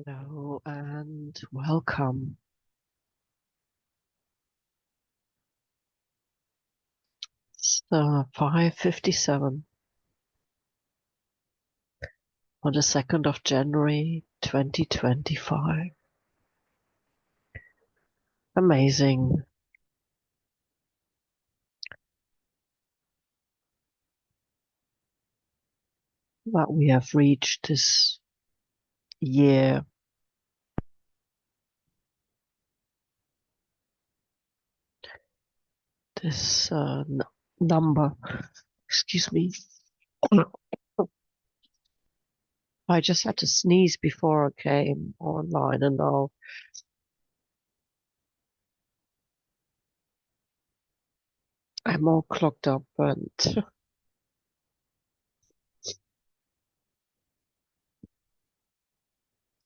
Hello and welcome. It's 5:57 on the 2nd of January 2025. Amazing that we have reached this year, this number. Excuse me. I just had to sneeze before I came online, and now I'm all clogged up. And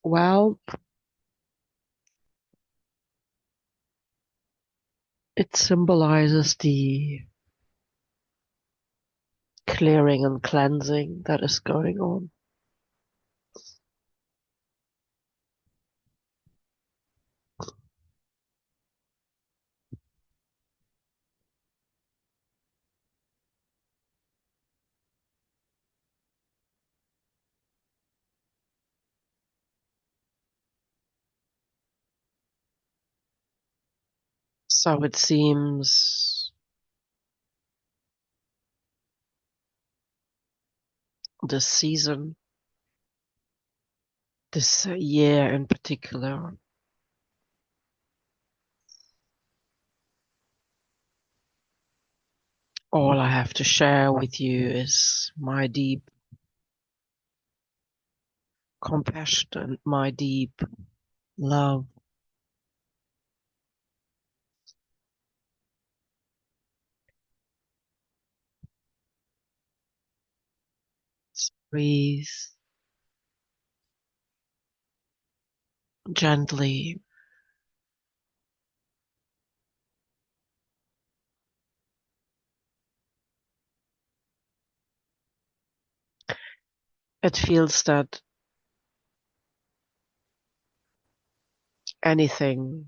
well, it symbolizes the clearing and cleansing that is going on. So it seems this season, this year in particular, all I have to share with you is my deep compassion and my deep love. Breathe gently. It feels that anything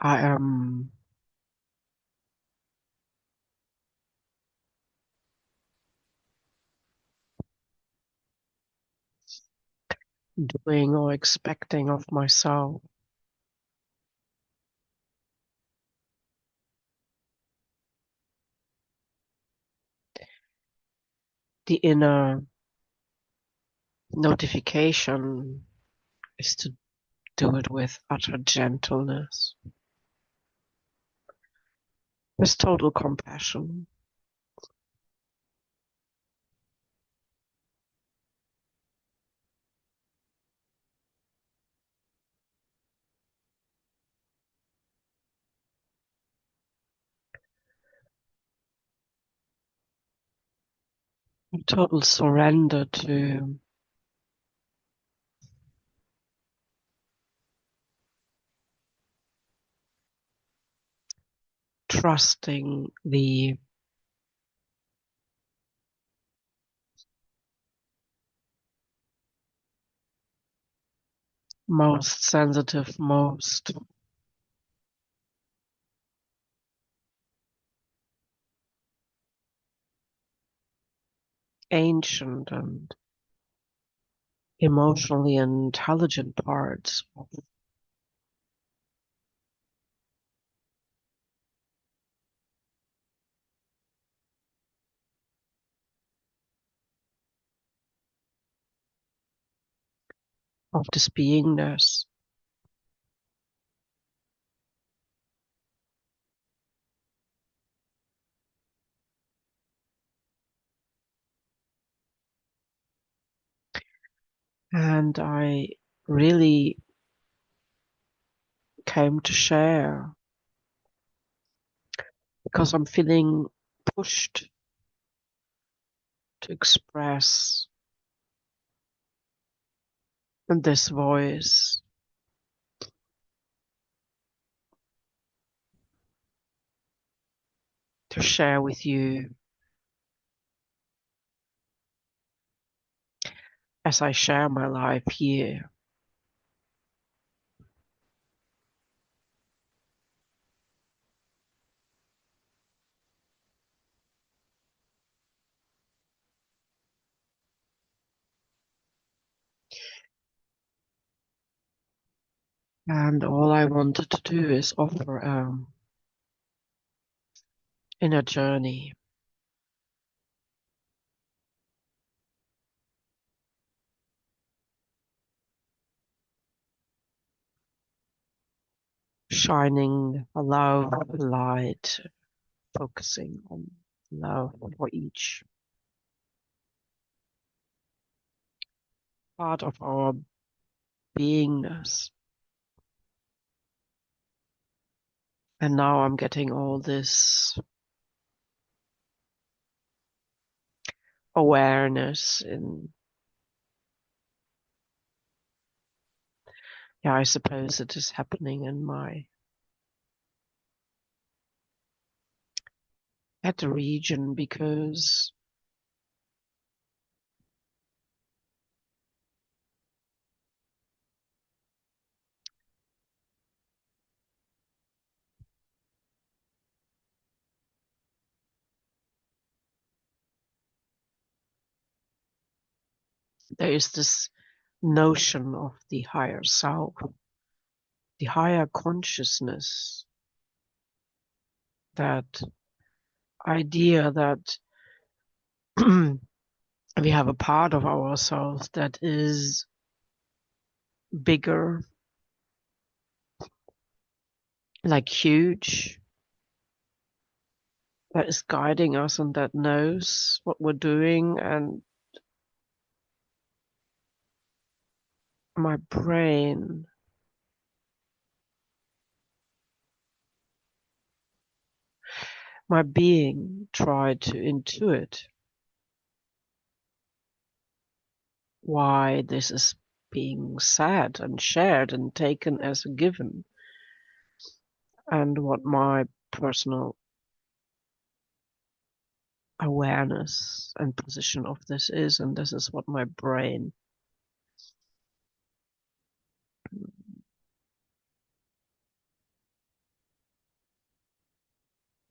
I am doing or expecting of myself, the inner notification is to do it with utter gentleness, with total compassion. Total surrender to trusting the most sensitive, most ancient and emotionally intelligent parts of this beingness. And I really came to share because I'm feeling pushed to express this voice to share with you as I share my life here. And all I wanted to do is offer inner journey, shining a love light, focusing on love for each part of our beingness. And now I'm getting all this awareness in, yeah, I suppose it is happening in my head region, because there is this notion of the higher self, the higher consciousness, that idea that we have a part of ourselves that is bigger, like huge, that is guiding us and that knows what we're doing. And my brain, my being tried to intuit why this is being said and shared and taken as a given, and what my personal awareness and position of this is. And this is what my brain,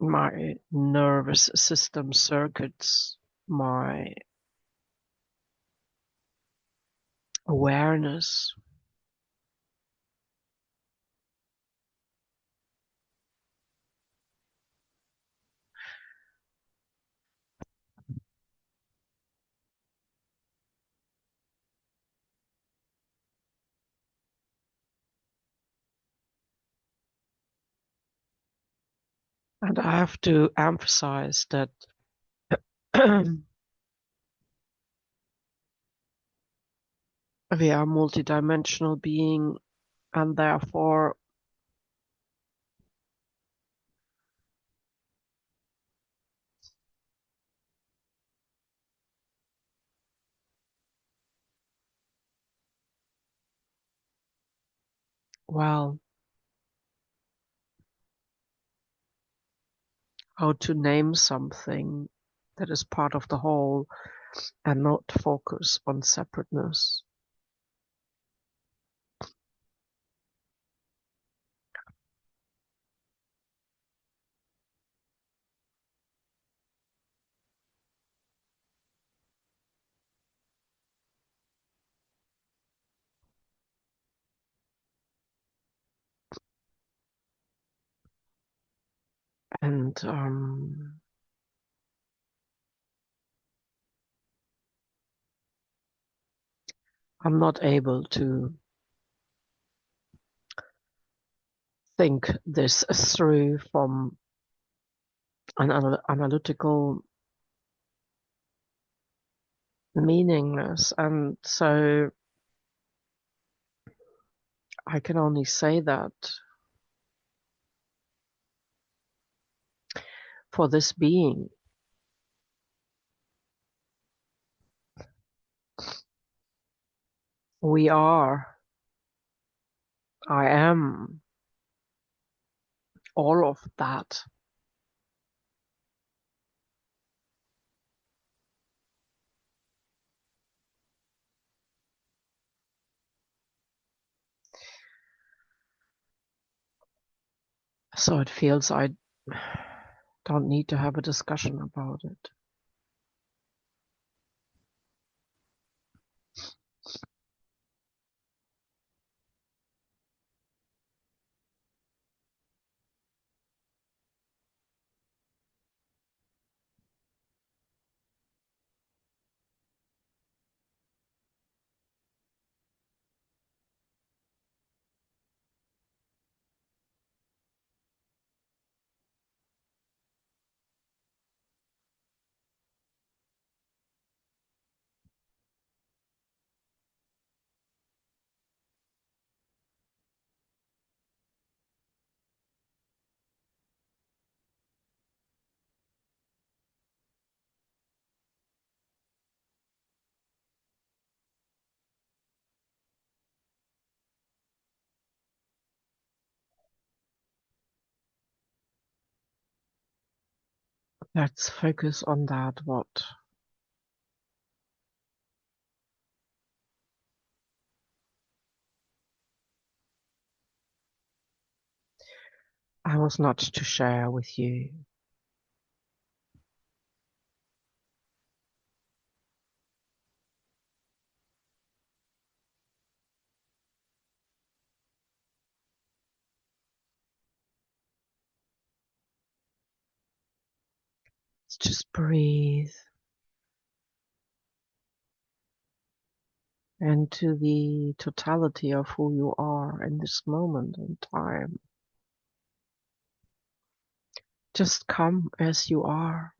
my nervous system circuits, my awareness. And I have to emphasize that we are multidimensional being, and therefore, well, how to name something that is part of the whole and not focus on separateness. And I'm not able to think this through from an analytical meaningless. And so I can only say that for this being, we are, I am all of that. So it feels I don't need to have a discussion about it. Let's focus on that, what I was not to share with you. Just breathe into the totality of who you are in this moment in time. Just come as you are.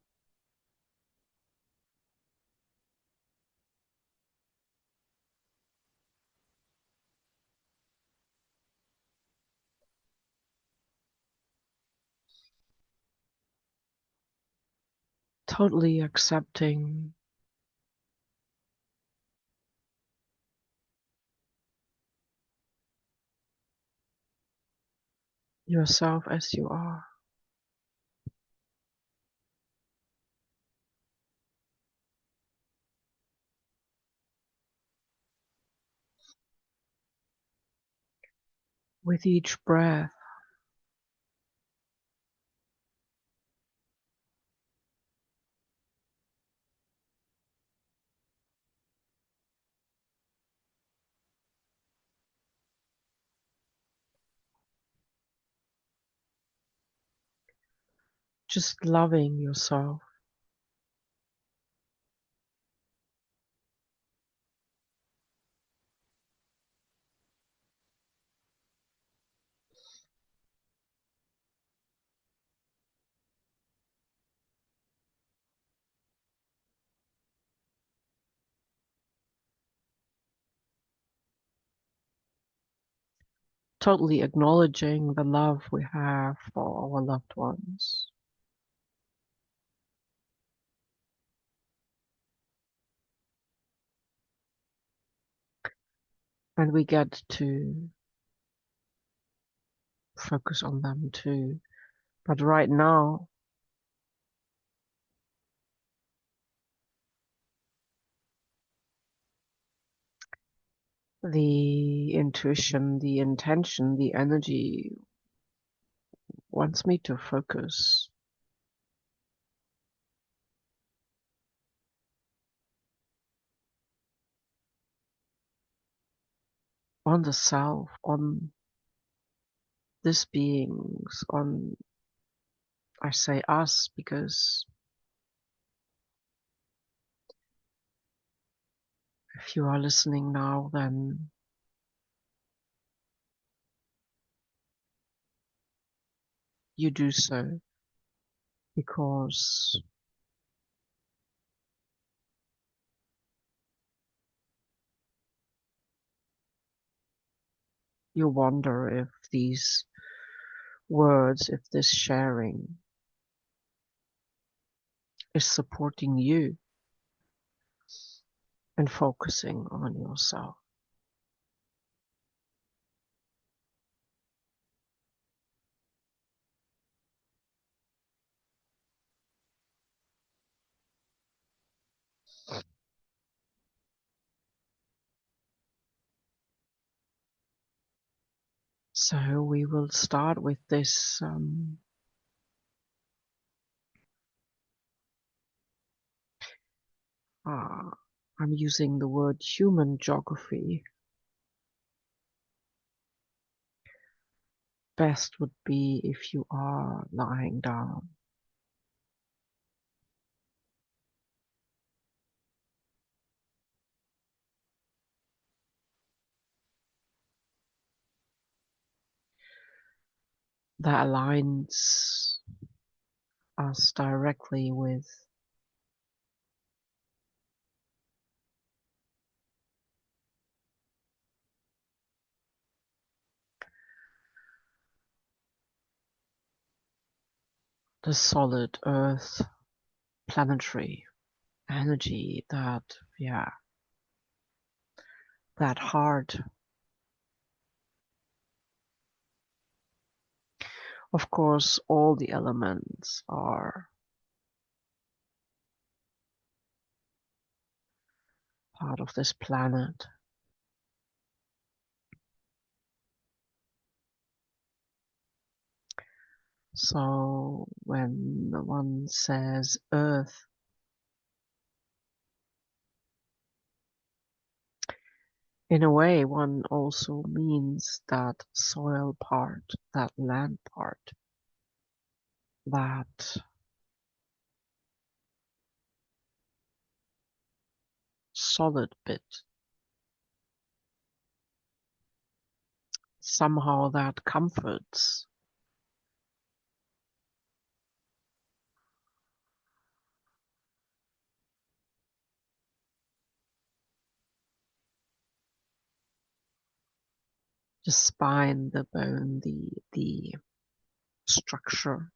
Totally accepting yourself as you are. With each breath, just loving yourself. Totally acknowledging the love we have for our loved ones. And we get to focus on them too. But right now, the intuition, the intention, the energy wants me to focus on the self, on this beings, on, I say us, because if you are listening now, then you do so because you wonder if these words, if this sharing is supporting you and focusing on yourself. So we will start with this I'm using the word human geography. Best would be if you are lying down. That aligns us directly with the solid earth planetary energy, that heart. Of course, all the elements are part of this planet. So when one says earth, in a way, one also means that soil part, that land part, that solid bit. Somehow that comforts. The spine, the bone, the structure.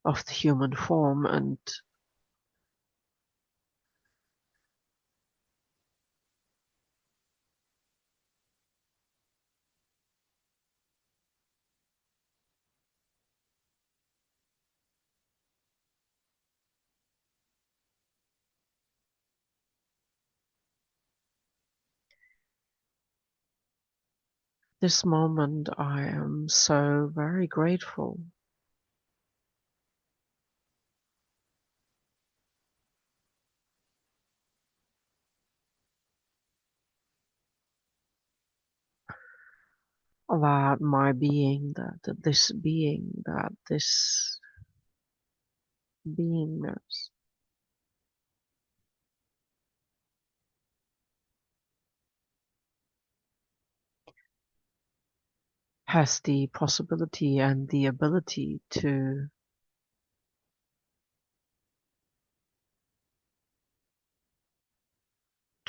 Of the human form, and this moment I am so very grateful that my being, that this being, that this beingness has the possibility and the ability to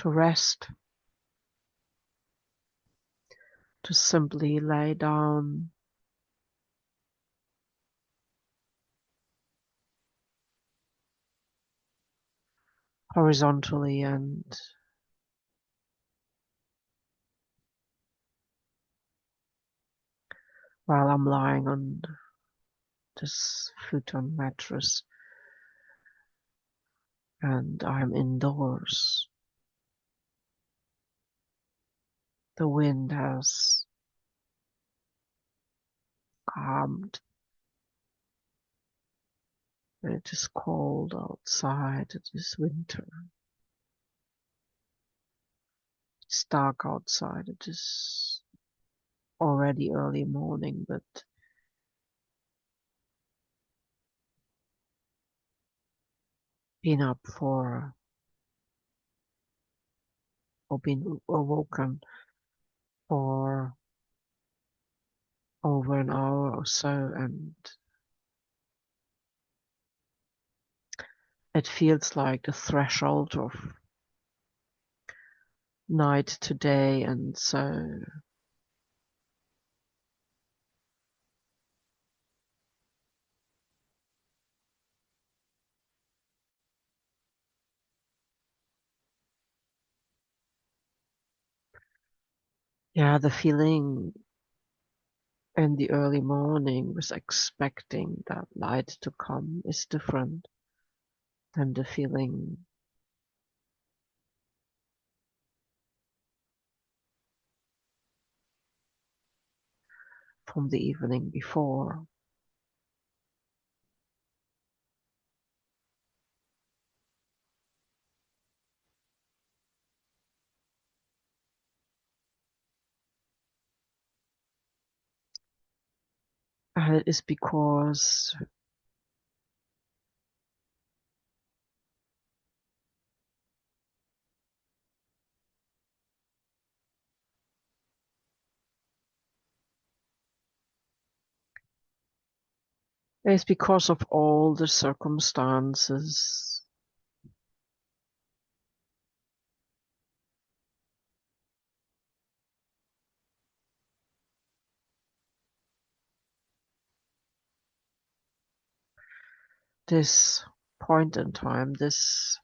rest, to simply lay down horizontally, and while I'm lying on this futon mattress and I'm indoors, the wind has calmed. It is cold outside, it is winter. It's dark outside, it is already early morning, but been up for, or been awoken for over an hour or so, and it feels like the threshold of night to day, and so yeah, the feeling in the early morning was expecting that light to come is different. than the feeling from the evening before. And it is because of all the circumstances this point in time, this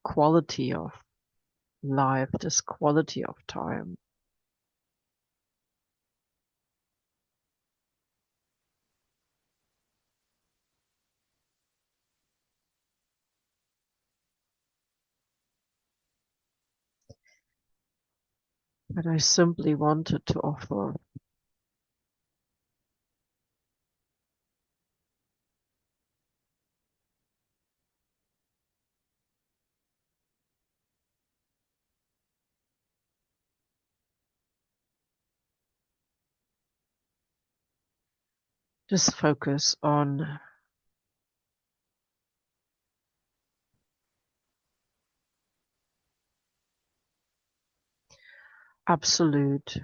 quality of life, this quality of time, that I simply wanted to offer. Just focus on absolute,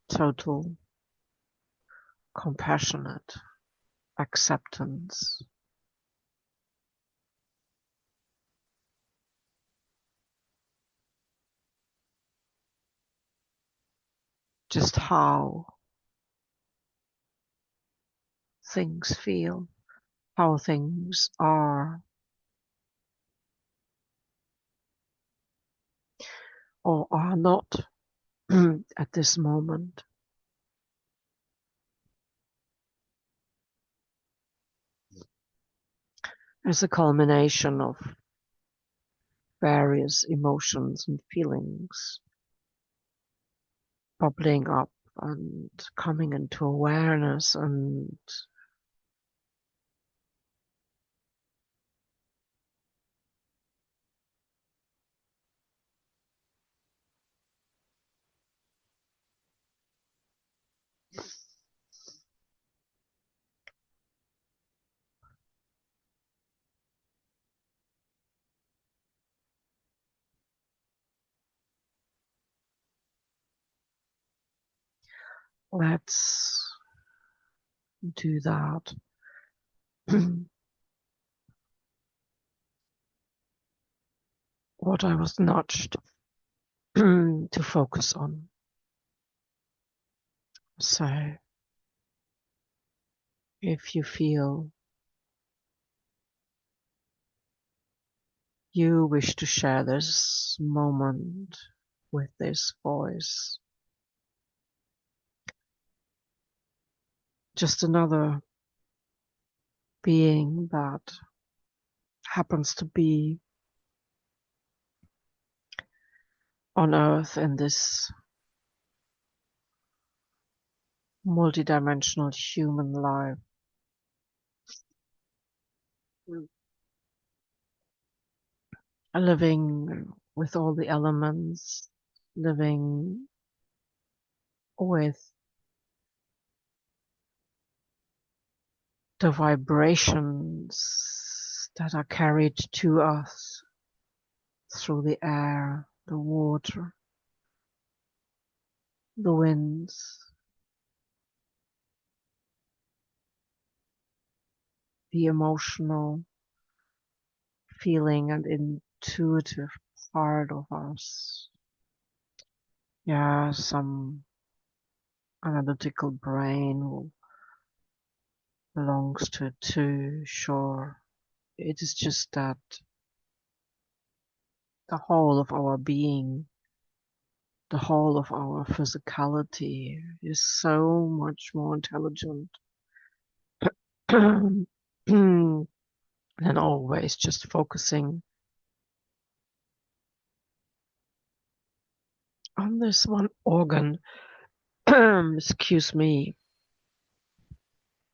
total, compassionate acceptance. Just how things feel, how things are or are not at this moment. As a culmination of various emotions and feelings bubbling up and coming into awareness, and let's do that. What I was nudged to focus on. So if you feel you wish to share this moment with this voice, just another being that happens to be on Earth in this multidimensional human life, living with all the elements, living with the vibrations that are carried to us through the air, the water, the winds, the emotional feeling and intuitive part of us. Yeah, some analytical brain belongs to it too, sure. It is just that the whole of our being, the whole of our physicality is so much more intelligent And always just focusing on this one organ, excuse me,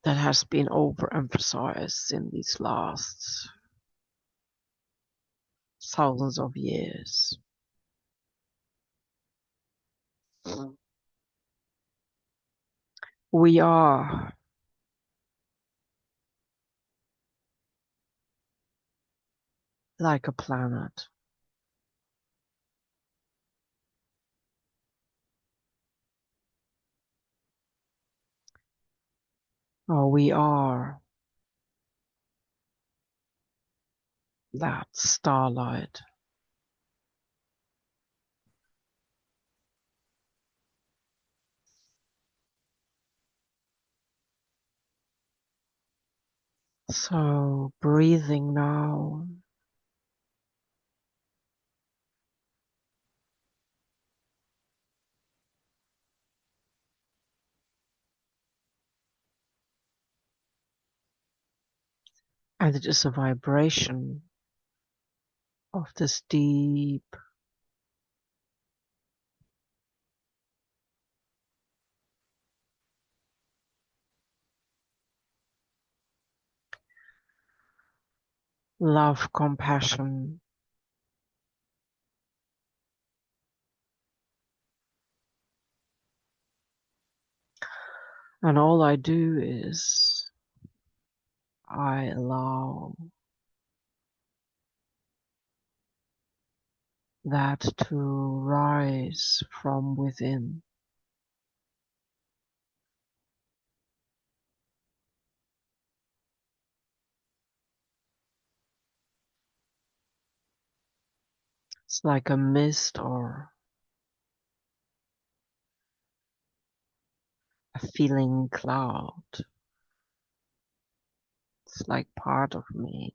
that has been overemphasized in these last thousands of years. We are like a planet, or we are that starlight. So breathing now, and it is a vibration of this deep love, compassion, and all I do is I allow that to rise from within. It's like a mist or a feeling cloud. It's like part of me.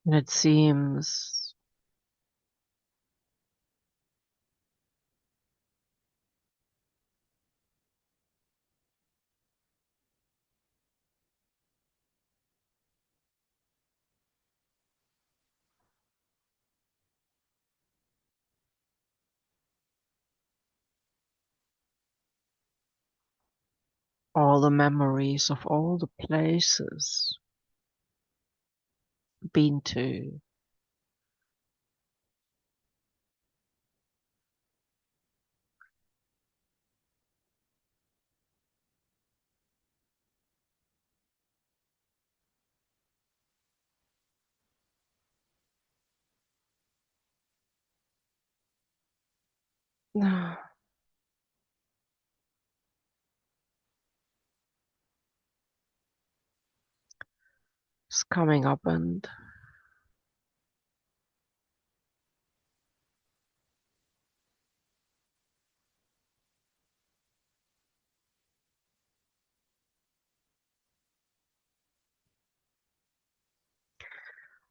And it seems all the memories of all the places been to, it's coming up, and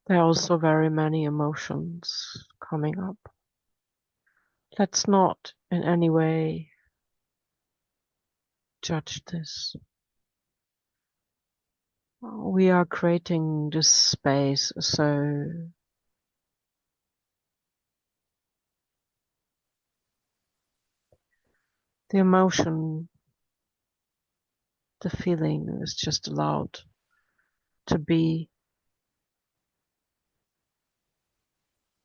there are also very many emotions coming up. Let's not in any way judge this. We are creating this space so the emotion, the feeling is just allowed to be.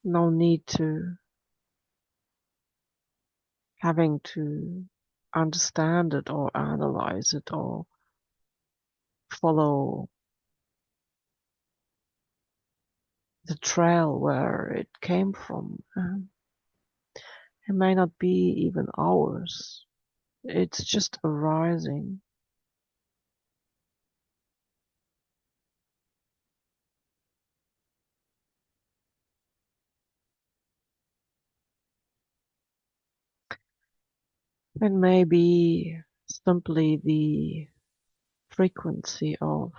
No need to having to understand it or analyze it or follow the trail where it came from. It may not be even ours. It's just arising. And maybe simply the frequency of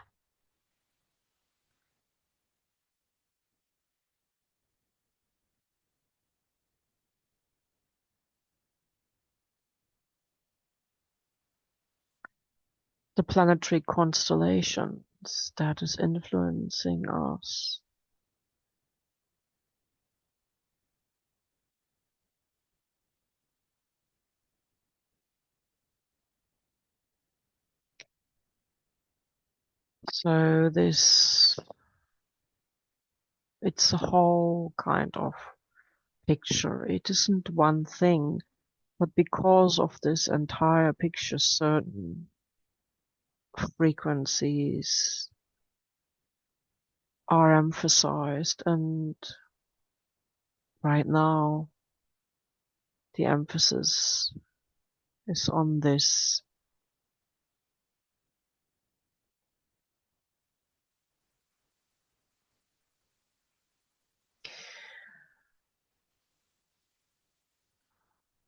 the planetary constellations that is influencing us. So it's a whole kind of picture. It isn't one thing, but because of this entire picture, certain frequencies are emphasized, and right now the emphasis is on this.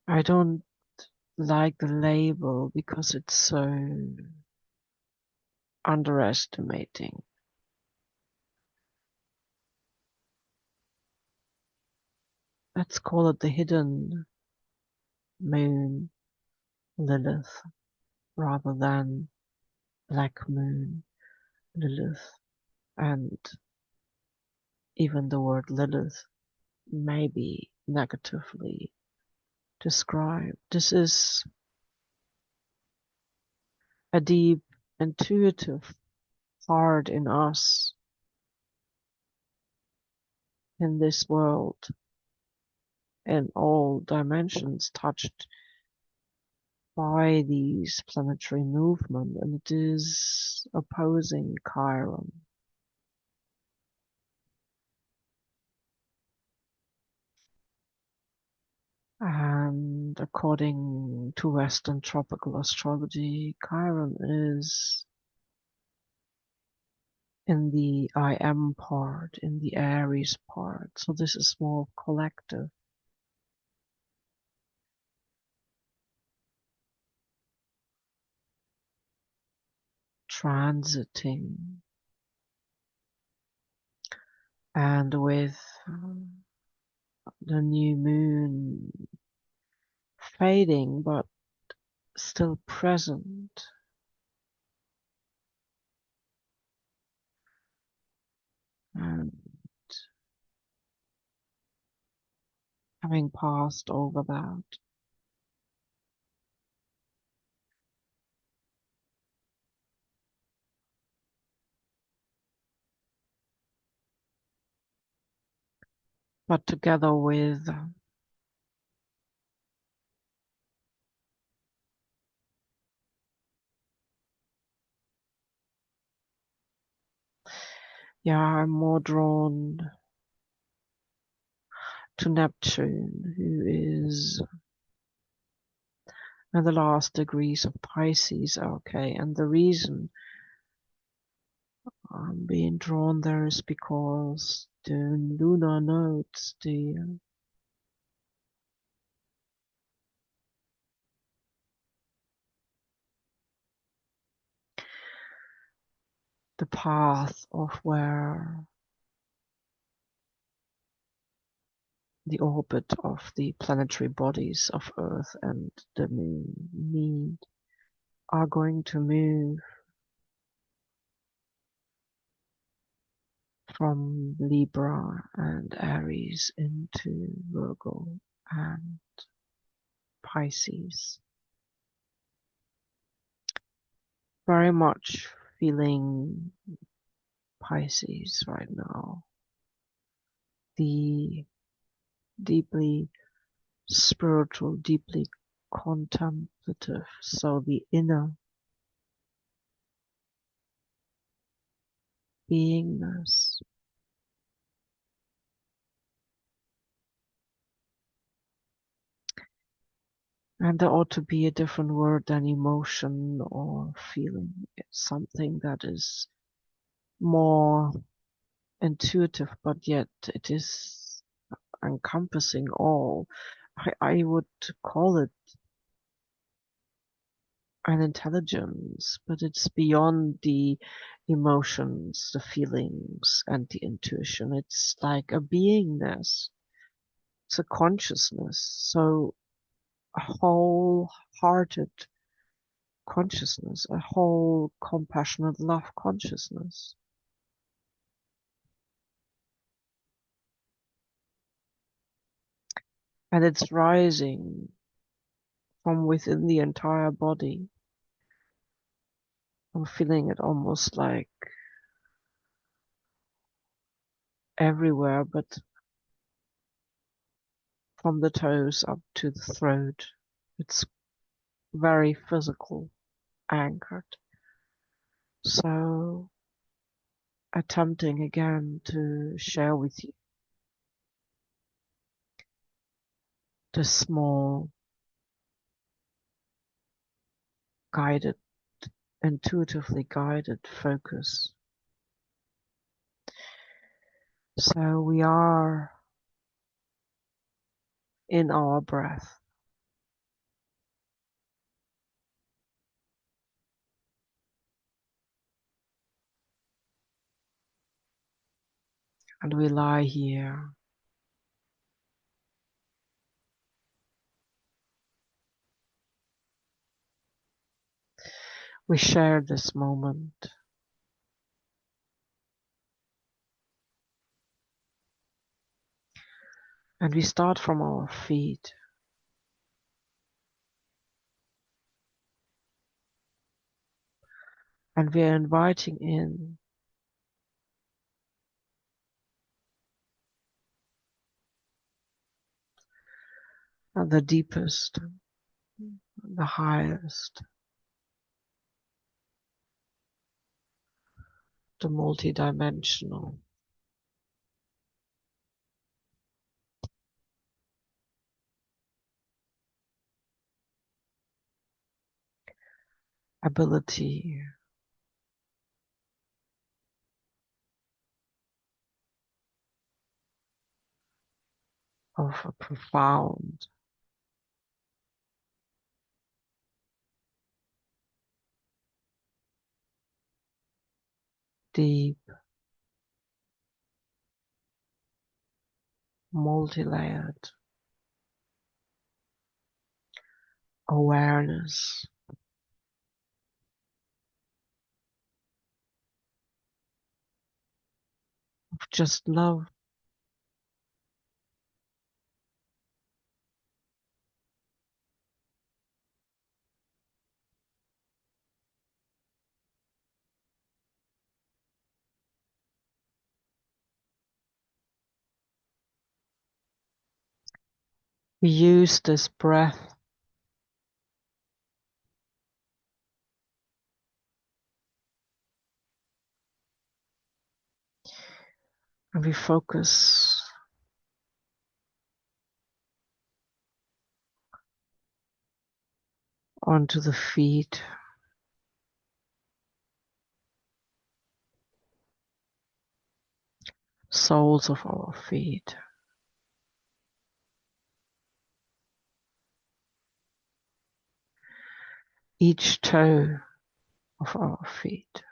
I don't like the label because it's so underestimating. Let's call it the hidden moon Lilith rather than black moon Lilith. And even the word Lilith may be negatively described. This is a deep, intuitive part in us, in this world, in all dimensions touched by these planetary movement, and it is opposing Chiron. And according to Western tropical astrology, Chiron is in the I am part, in the Aries part. So this is more collective, transiting, and with the new moon fading but still present, and having passed over that, but together with yeah, I'm more drawn to Neptune, who is in the last degrees of Pisces. Okay, and the reason I'm being drawn there is because the lunar nodes, the path of where the orbit of the planetary bodies of Earth and the Moon meet, are going to move from Libra and Aries into Virgo and Pisces. Very much feeling Pisces right now. The deeply spiritual, deeply contemplative, so the inner beingness. And there ought to be a different word than emotion or feeling. It's something that is more intuitive, but yet it is encompassing all. I would call it and intelligence, but it's beyond the emotions, the feelings, and the intuition. It's like a beingness. It's a consciousness. So a wholehearted consciousness, a whole compassionate love consciousness. And it's rising from within the entire body. I'm feeling it almost like everywhere, but from the toes up to the throat. It's very physical, anchored. So attempting again to share with you the small, guided, intuitively guided focus. So we are in our breath, and we lie here. We share this moment, and we start from our feet. And we are inviting in the deepest, the highest, the multidimensional ability of a profound, deep, multi-layered awareness of just love. We use this breath and we focus onto the feet, soles of our feet, each toe of our feet.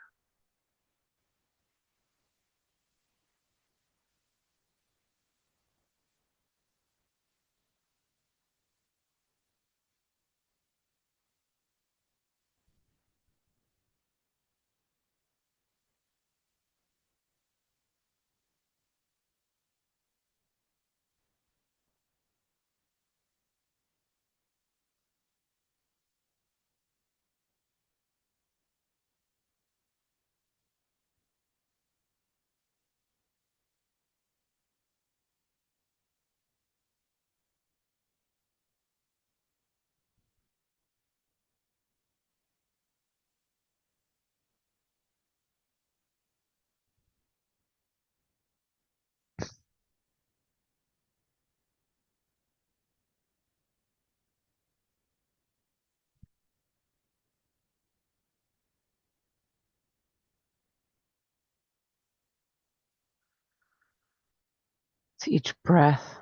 With each breath,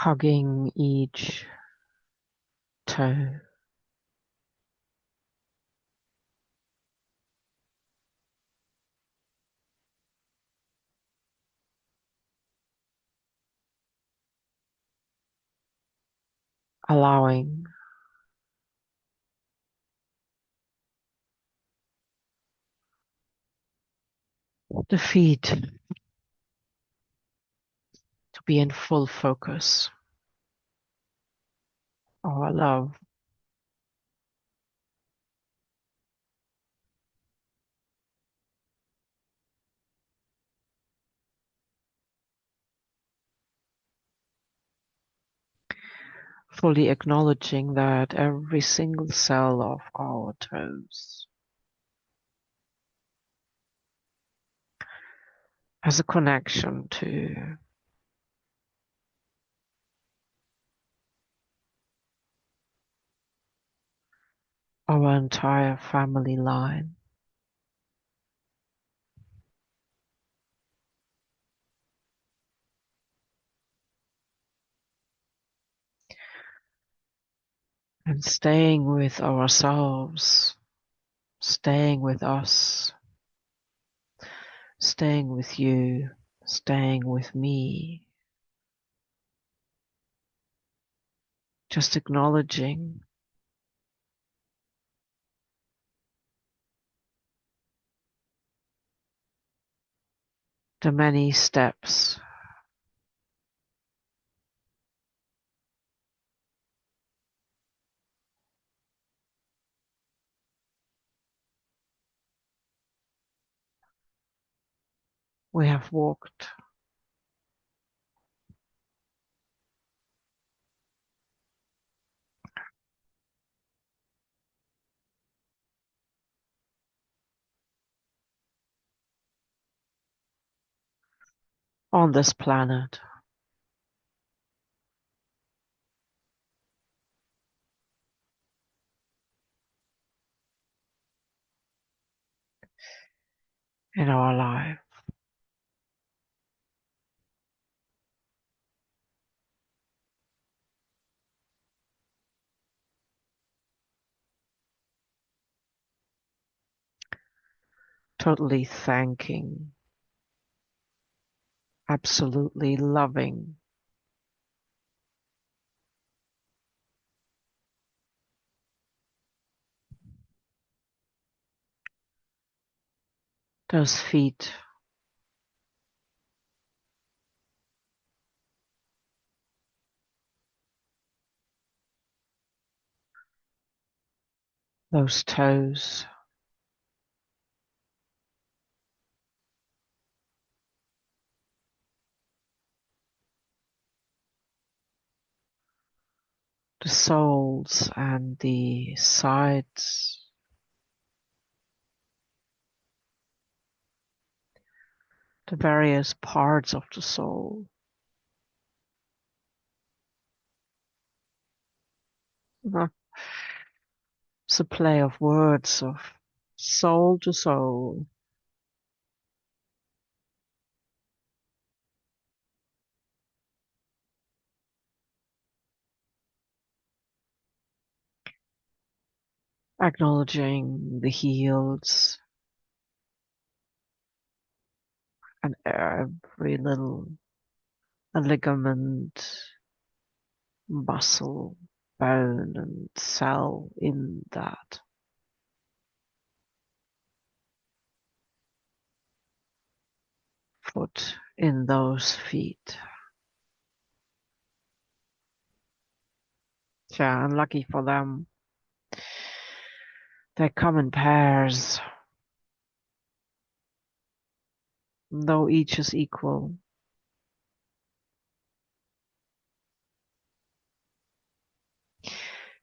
hugging each toe, allowing the feet to be in full focus. Our love, fully acknowledging that every single cell of our toes has a connection to our entire family line. And staying with ourselves, staying with us, staying with you, staying with me. Just acknowledging the many steps we have walked on this planet. In our life. Totally thanking, absolutely loving those feet, those toes, the soles and the sides, the various parts of the sole. It's a play of words of soul to soul. Acknowledging the heels and every little ligament, muscle, bone and cell in that foot, in those feet. Yeah, and lucky for them, they come in pairs, though each is equal.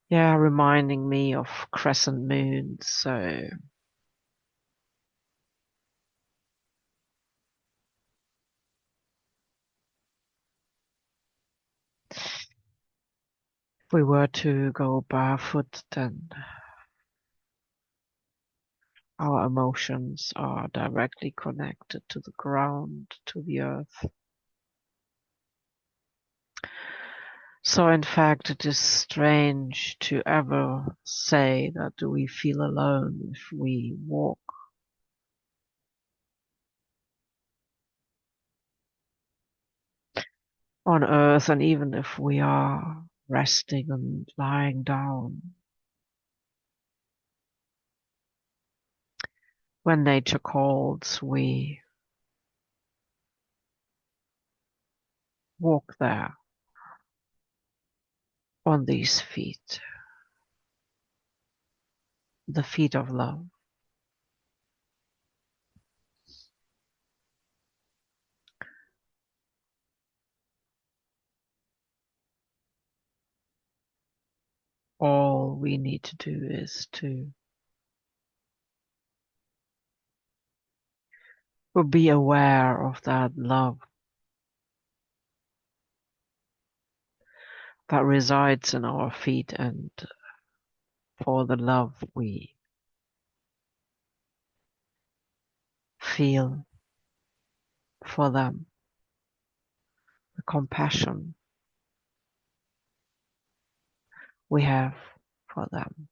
Yeah, reminding me of crescent moons. So if we were to go barefoot, then our emotions are directly connected to the ground, to the earth. So in fact, it is strange to ever say that we feel alone if we walk on earth, and even if we are resting and lying down. When nature calls, we walk there on these feet, the feet of love. All we need to do is to be aware of that love that resides in our feet, and for the love we feel for them, the compassion we have for them.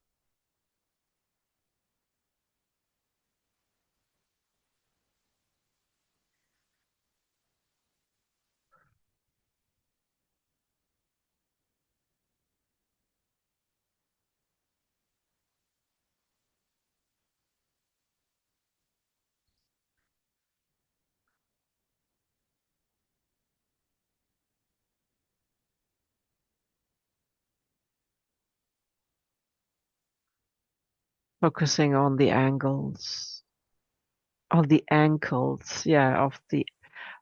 Focusing on the angles, on the ankles, yeah, of the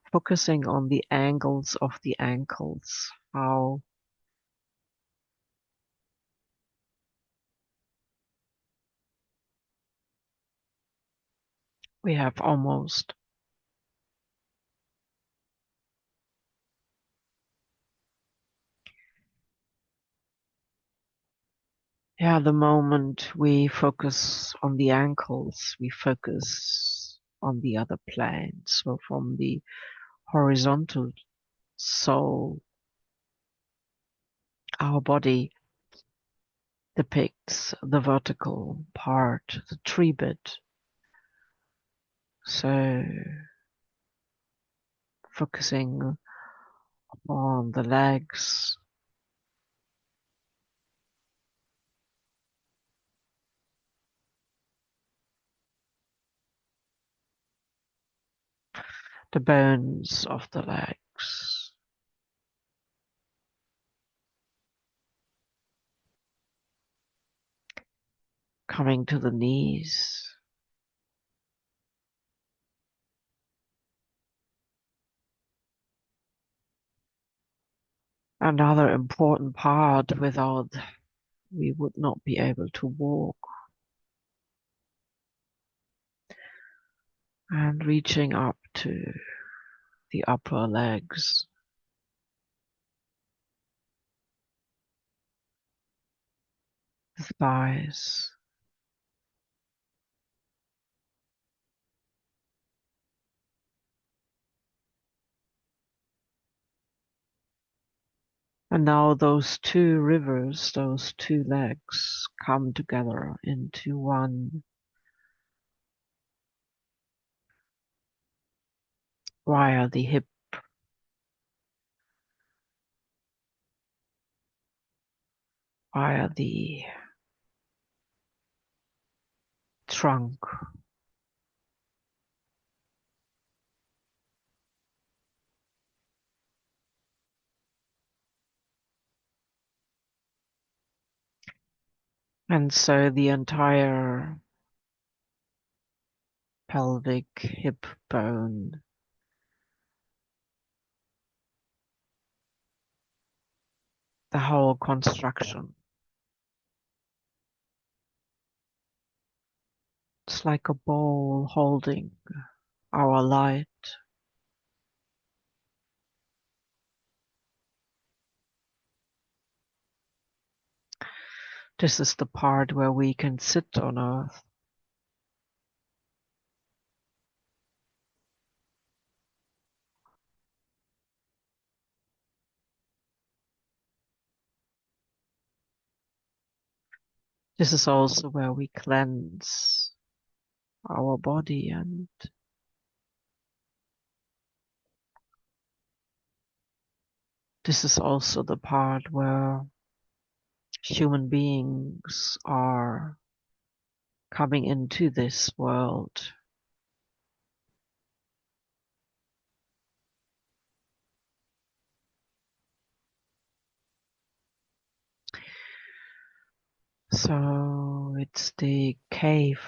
focusing on the angles of the ankles, how we have almost, yeah, the moment we focus on the ankles, we focus on the other plane. So from the horizontal soul, our body depicts the vertical part, the tree bit. So focusing on the legs, the bones of the legs, coming to the knees. Another important part, without we would not be able to walk, and reaching up to the upper legs, thighs, and now those two rivers, those two legs come together into one via the hip, via the trunk. And so the entire pelvic hip bone, the whole construction, it's like a bowl holding our light. This is the part where we can sit on earth. This is also where we cleanse our body, and this is also the part where human beings are coming into this world. So it's the cave.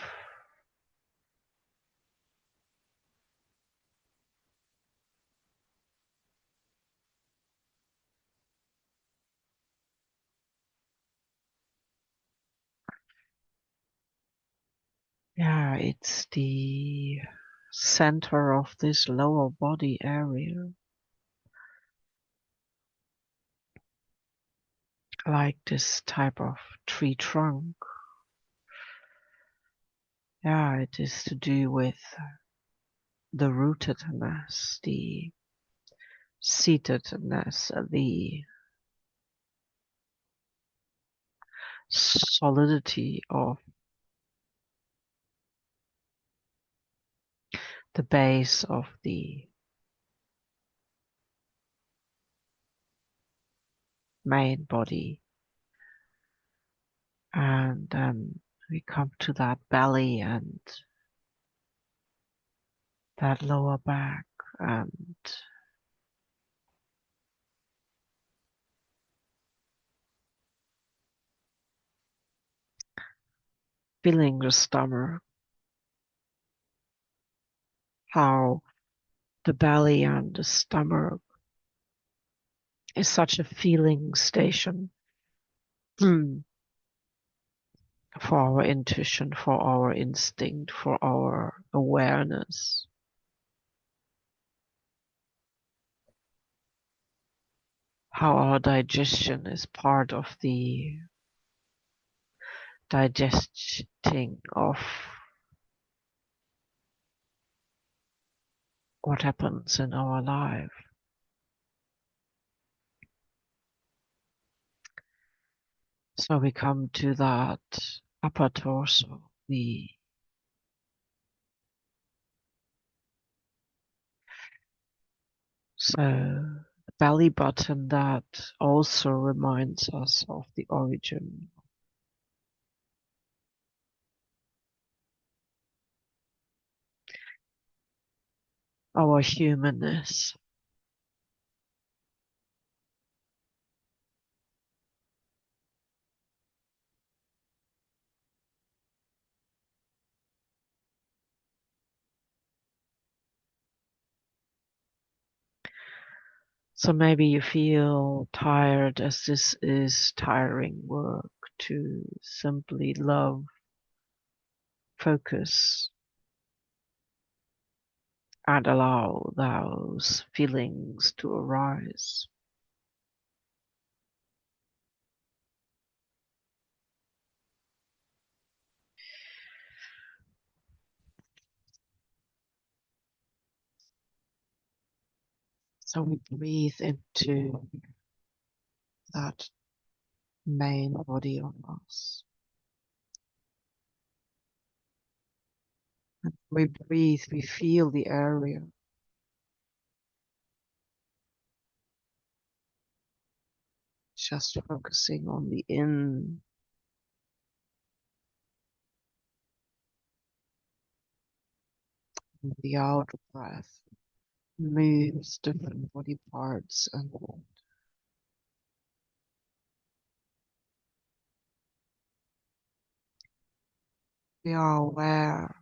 Yeah, it's the center of this lower body area, like this type of tree trunk. Yeah, it is to do with the rootedness, the seatedness, the solidity of the base of the main body. And then we come to that belly and that lower back and feeling the stomach, how the belly and the stomach is such a feeling station for our intuition, for our instinct, for our awareness. How our digestion is part of the digesting of what happens in our life. So we come to that upper torso, the belly button that also reminds us of the origin, our humanness. So maybe you feel tired, as this is tiring work, to simply love, focus, and allow those feelings to arise. So we breathe into that main body of us. And we breathe, we feel the area, just focusing on the in, and the out breath. Moves different body parts, and we are aware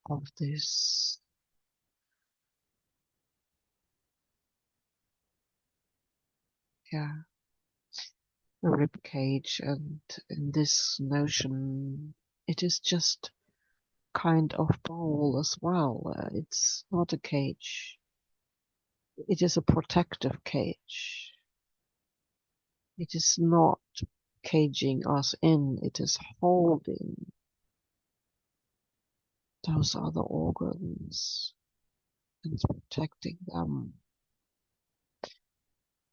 of this, yeah, rib cage, and in this notion it is just kind of bowl as well. It's not a cage, it is a protective cage. It is not caging us in, it is holding those other organs and protecting them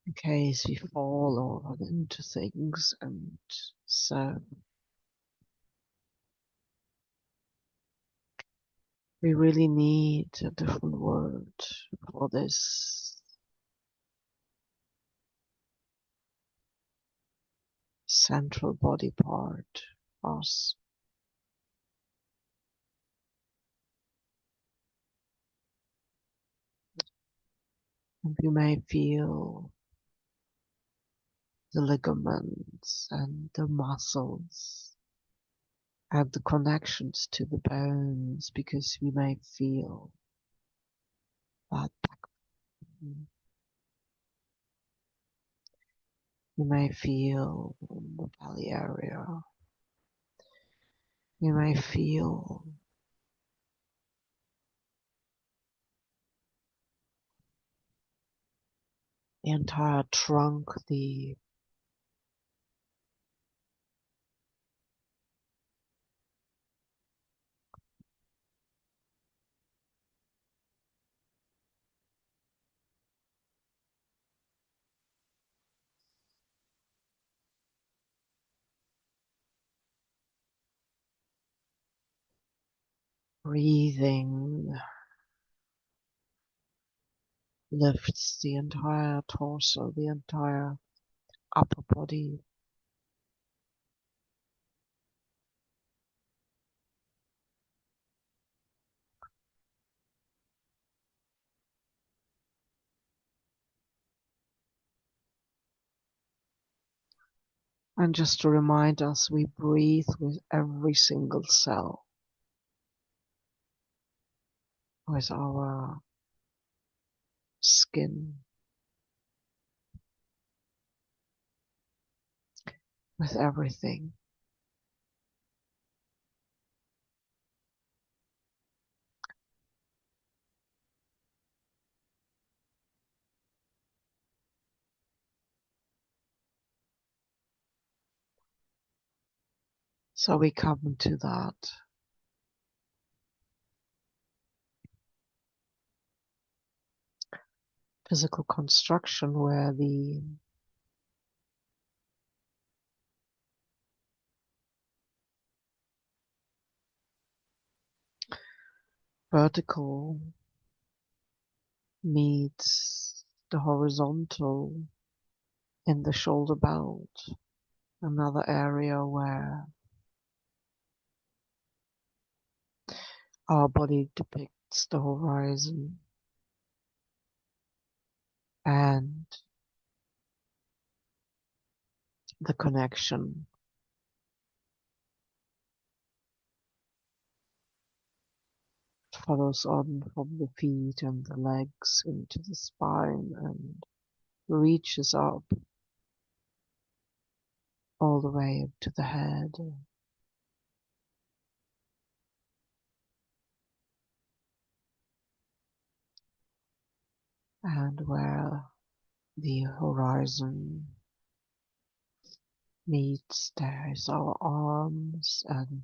in case we fall or run into things. And so we really need a different word for this central body part, us. And you may feel the ligaments and the muscles and the connections to the bones, because we may feel that backbone. You may feel the belly area. You may feel the entire trunk, the breathing lifts the entire torso, the entire upper body. And just to remind us, we breathe with every single cell, with our skin, with everything. So we come to that physical construction where the vertical meets the horizontal in the shoulder belt, another area where our body depicts the horizon and the connection follows on from the feet and the legs into the spine and reaches up all the way up to the head. And where the horizon meets, there is our arms and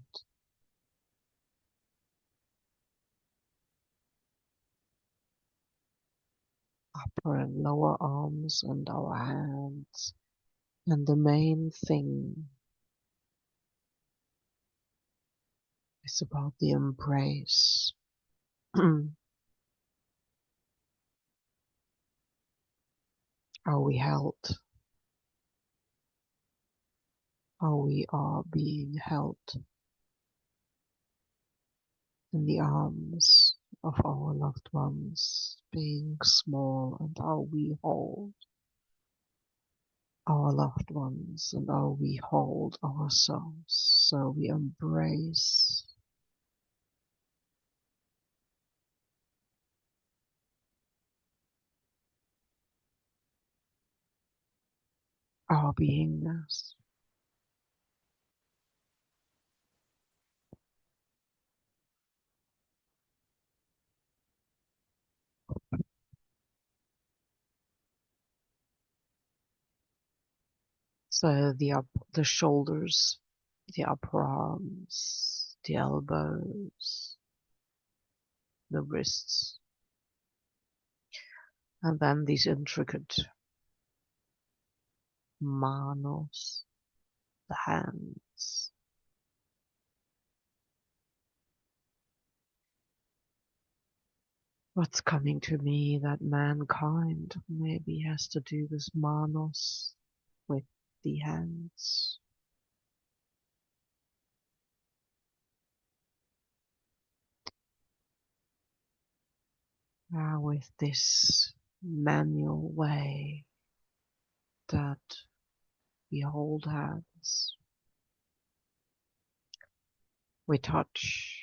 upper and lower arms and our hands. And the main thing is about the embrace. How we held, how we are being held in the arms of our loved ones, being small, and how we hold our loved ones and how we hold ourselves. So we embrace our beingness. So the shoulders, the upper arms, the elbows, the wrists, And then these intricate manos, the hands. What's coming to me that mankind maybe has to do with manos, with the hands. With this manual way that we hold hands, we touch,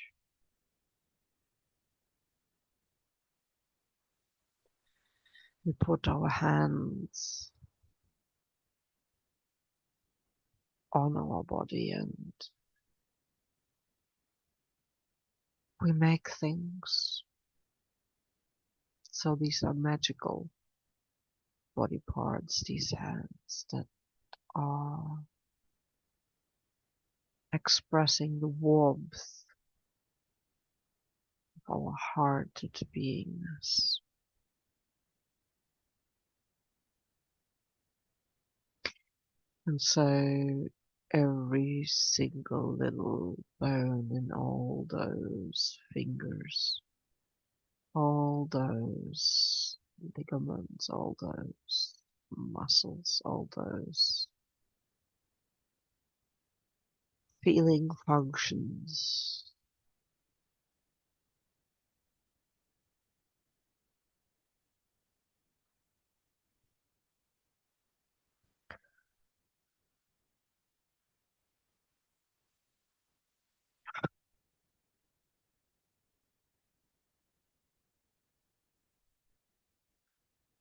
we put our hands on our body and we make things. So these are magical body parts, these hands that are expressing the warmth of our hearted beingness. And so every single little bone in all those fingers, all those ligaments, all those muscles, all those feeling functions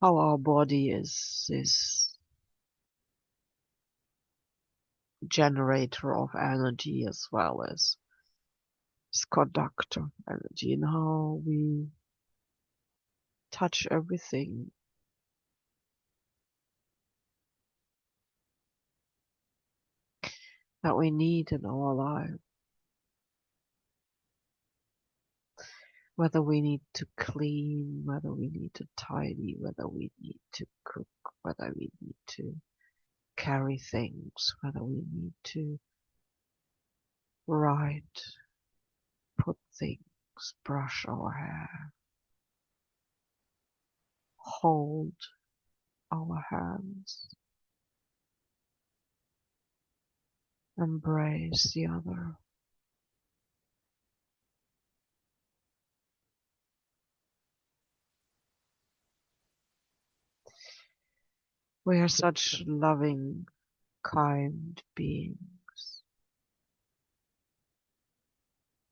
how our body is generator of energy as well as conductor of energy, and how we touch everything that we need in our life, whether we need to clean, whether we need to tidy, whether we need to cook, whether we need to carry things, whether we need to write, put things, brush our hair, hold our hands, embrace the other. We are such loving, kind beings,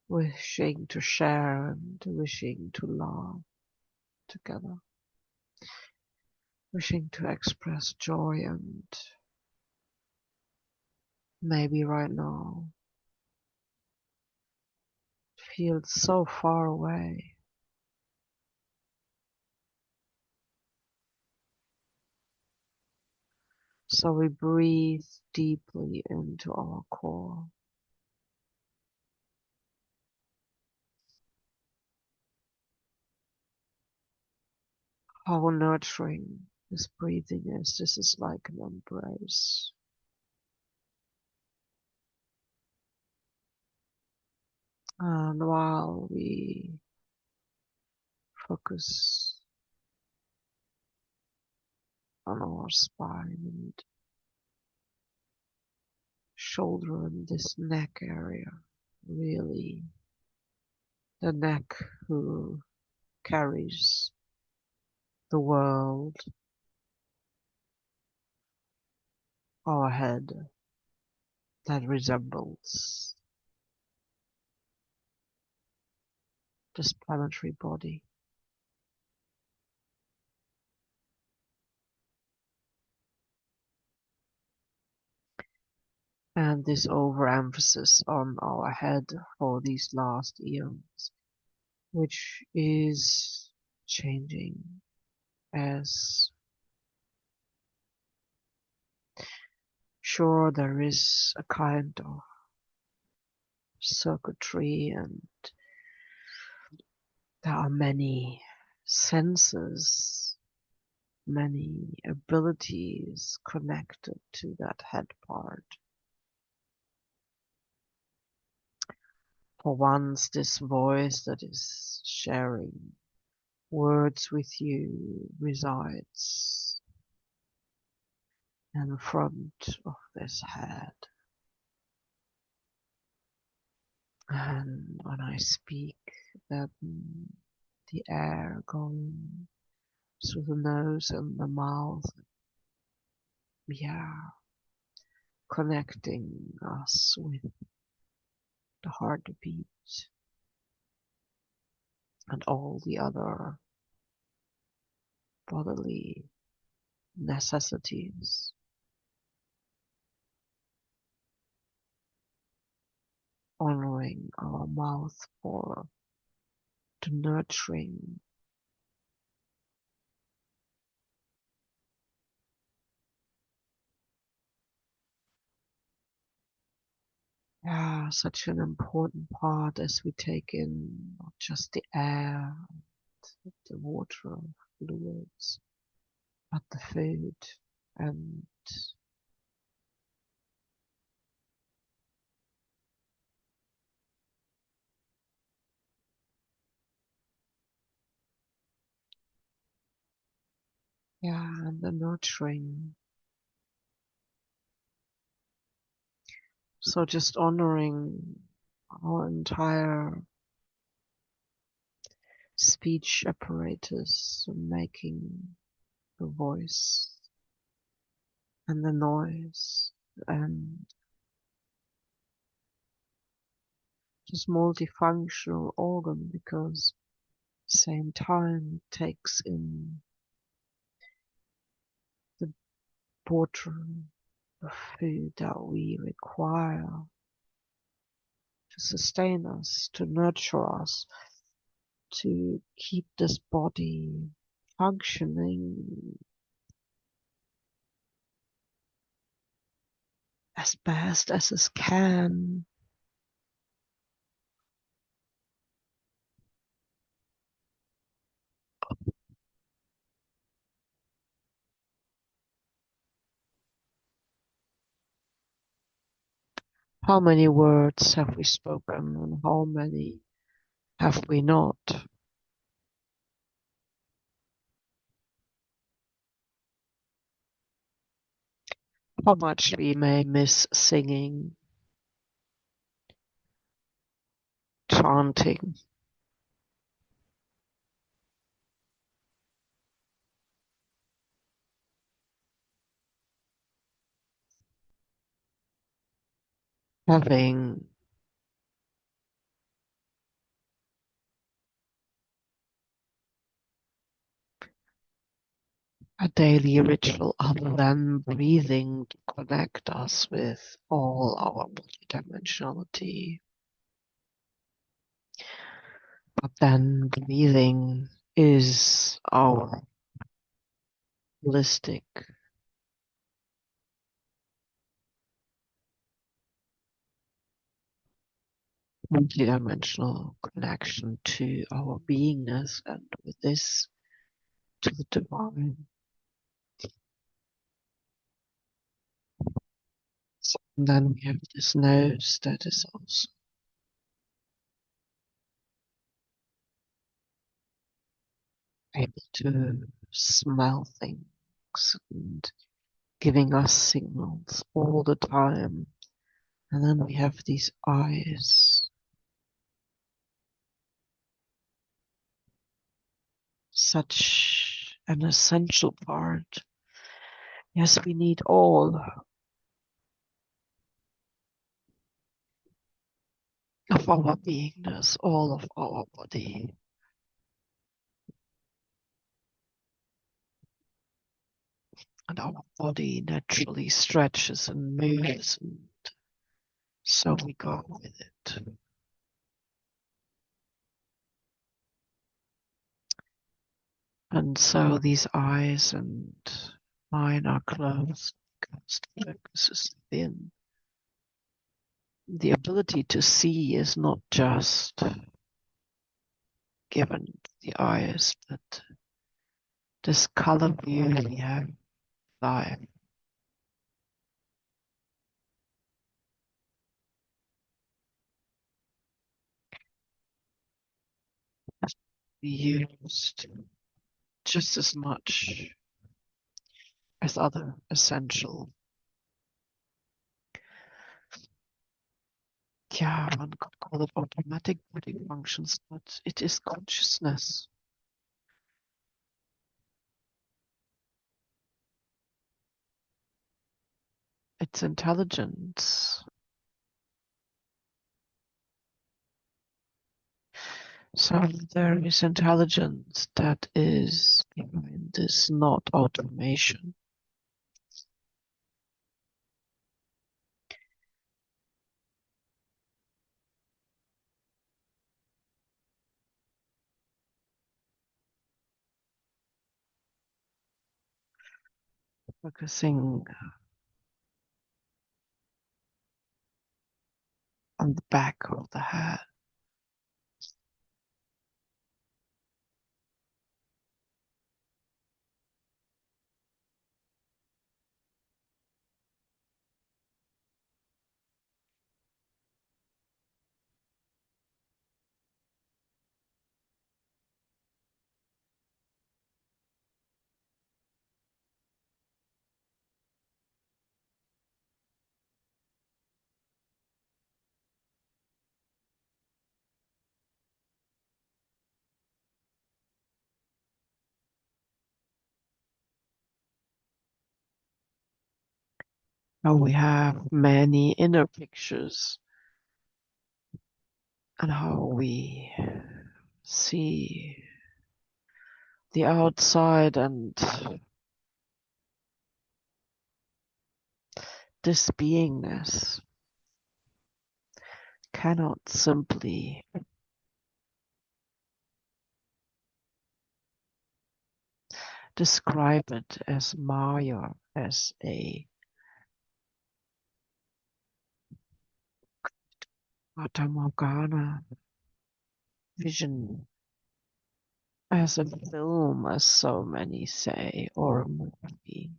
wishing to share and wishing to love together, wishing to express joy, and maybe right now feel so far away. So we breathe deeply into our core. How nurturing this breathing is. This is like an embrace. And while we focus on our spine and shoulder and this neck area, really the neck who carries the world, our head that resembles this planetary body. And this overemphasis on our head for these last eons, which is changing as sure there is a kind of circuitry and there are many senses many abilities connected to that head part. For once, this voice that is sharing words with you resides in front of this head. And when I speak, then the air going through the nose and the mouth, connecting us with the heartbeat and all the other bodily necessities. Honoring our mouth for the nurturing. Such an important part as we take in not just the air, the water, fluids, but the food and and the nurturing. So just honoring our entire speech apparatus, making the voice and the noise and just multifunctional organ, because at the same time it takes in the water, the food that we require to sustain us, to nurture us, to keep this body functioning as best as it can. How many words have we spoken and how many have we not? How much we may miss singing, chanting, having a daily ritual other than breathing to connect us with all our multidimensionality. But then breathing is our holistic multidimensional connection to our beingness and with this to the divine. So then we have this nose that is also able to smell things and giving us signals all the time. And then we have these eyes, such an essential part. Yes, we need all of our beingness, all of our body. And our body naturally stretches and moves, and so we go with it. And so these eyes and mine are closed because the focus is thin. The ability to see is not just given to the eyes, but this color view we have life. Be used just as much as other essential, yeah, one could call it automatic body functions, but it is consciousness. It's intelligence. So there is intelligence that is behind this, not automation. Focusing on the back of the head. Now we have many inner pictures and how we see the outside, and this beingness cannot simply describe it as Maya, as a Fata Morgana vision, as a film, as so many say, or a movie,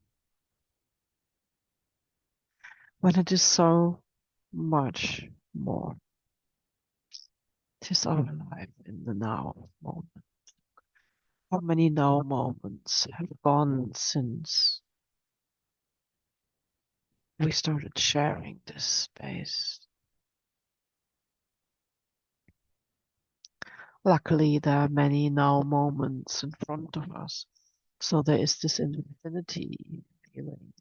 when it is so much more. It is our life in the now moment. How many now moments have gone since we started sharing this space? Luckily, there are many now moments in front of us, so there is this infinity feeling.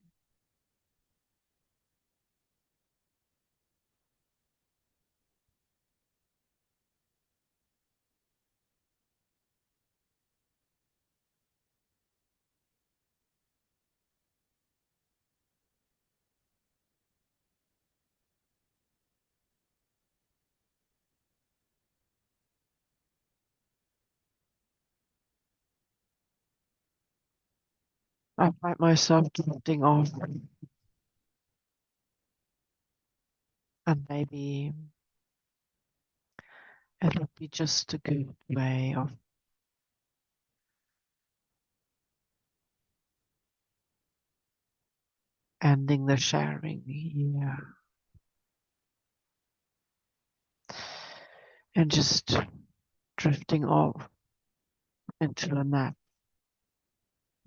I find myself drifting off, and maybe it would be just a good way of ending the sharing here and just drifting off into a nap,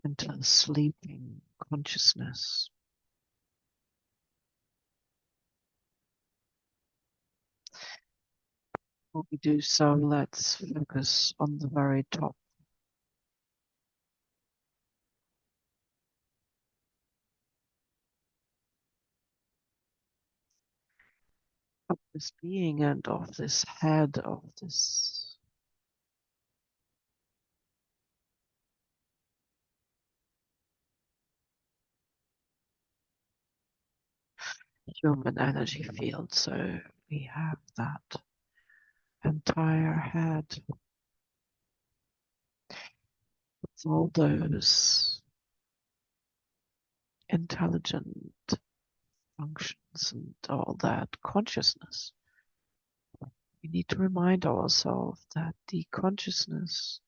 into a sleeping consciousness. Before we do so, let's focus on the very top. Of this being and of this head, of this human energy field. So we have that entire head with all those intelligent functions and all that consciousness. We need to remind ourselves that the consciousness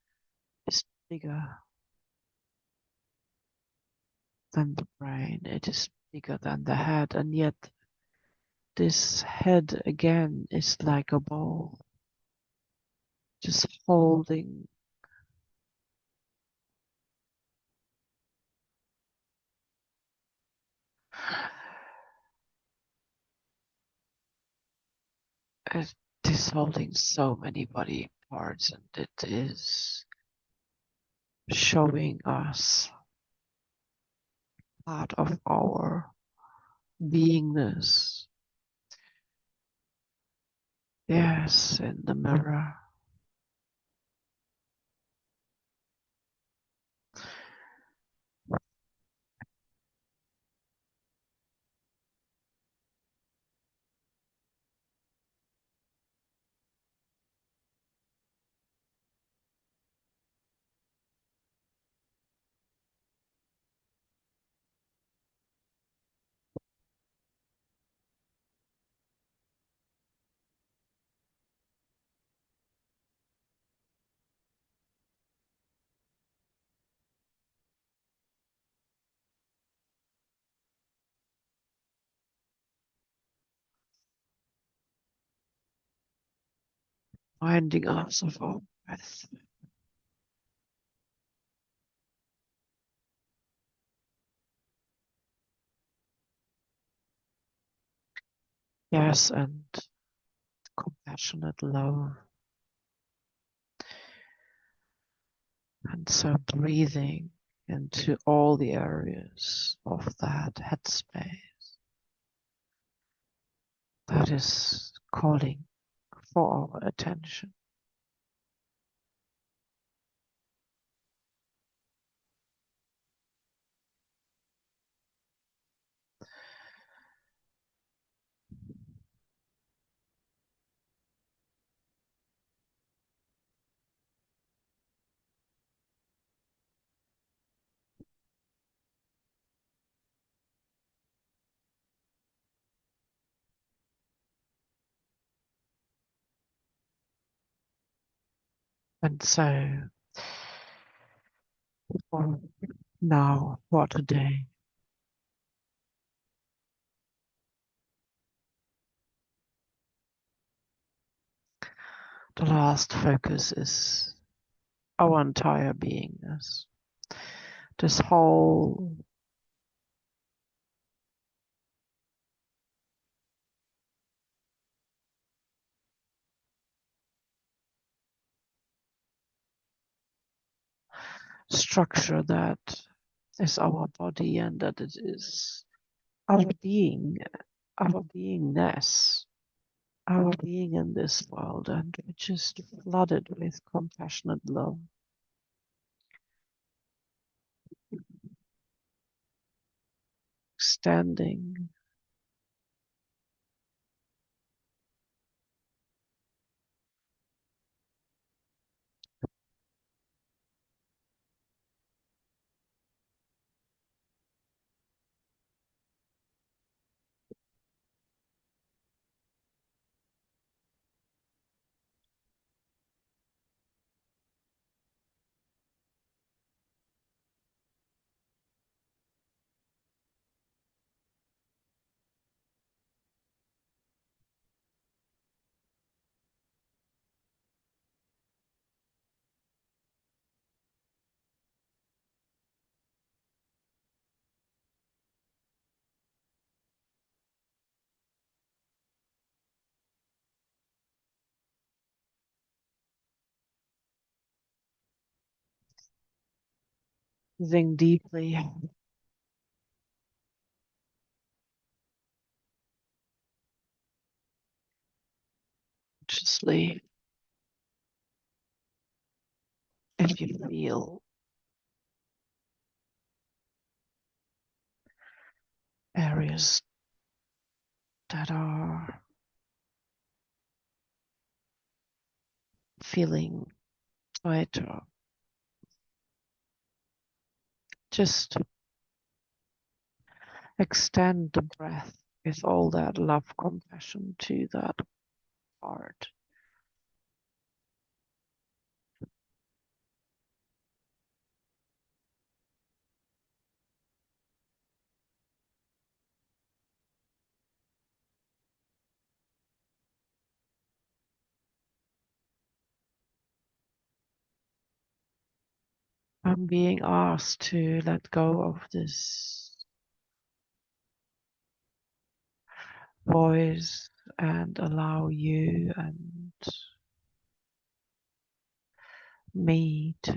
is bigger than the brain. It is bigger than the head, and yet this head again is like a ball, just holding. It is holding so many body parts, and it is showing us part of our beingness. Yes, in the mirror. Reminding us of our breath. Yes, and compassionate love. And so breathing into all the areas of that headspace that is calling for our attention. And so for now, for today, the last focus is our entire beingness. This whole structure that is our body and that it is our being, our beingness, our being in this world, and we're just flooded with compassionate love, standing, breathing deeply, consciously. If you feel areas that are feeling tighter, just extend the breath with all that love, compassion to that part. I'm being asked to let go of this voice and allow you and me to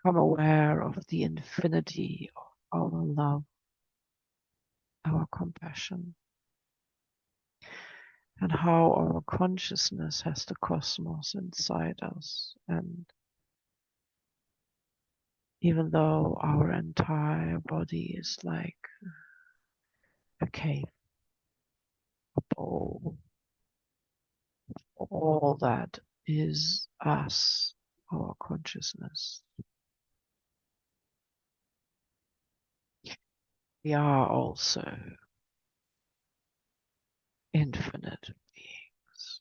become aware of the infinity of our love, our compassion, and how our consciousness has the cosmos inside us. And even though our entire body is like a cave, a bowl, all that is us, our consciousness. We are also infinite beings.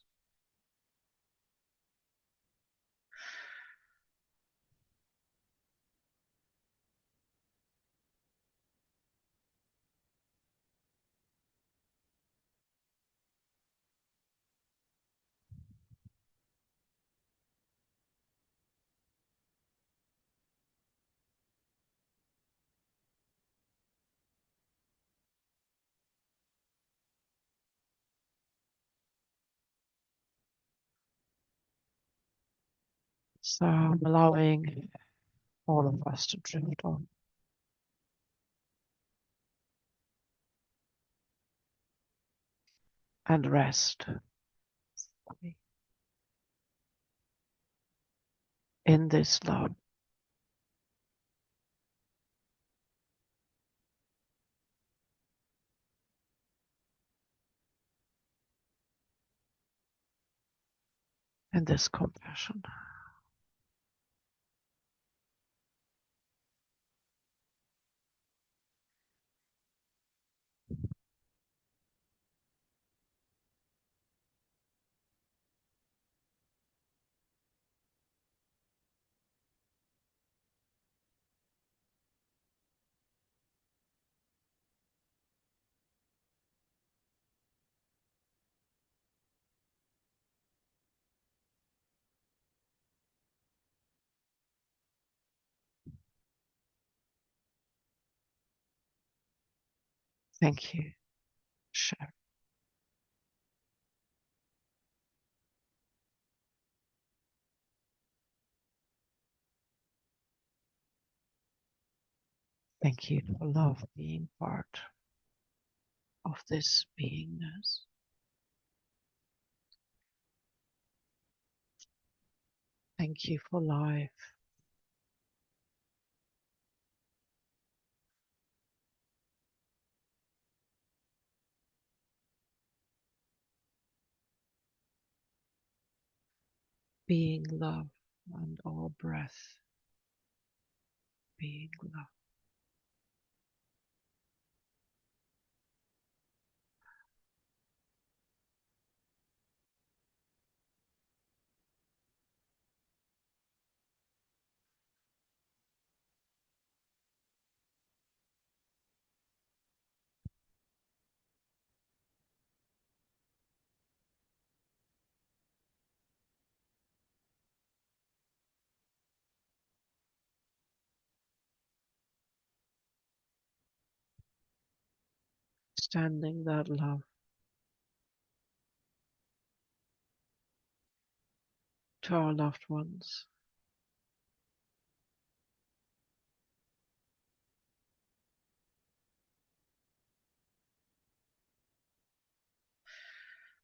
So I'm allowing all of us to drift on and rest in this love. And this compassion. Thank you, Sharon. Thank you for love being part of this beingness. Thank you for life being love and all breath being love. Standing that love to our loved ones.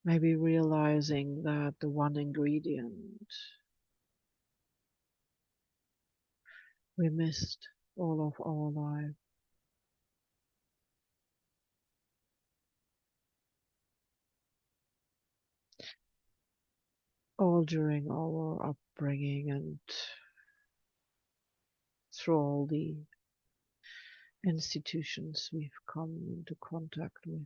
Maybe realizing that the one ingredient we missed all of our life, all during our upbringing and through all the institutions we've come into contact with.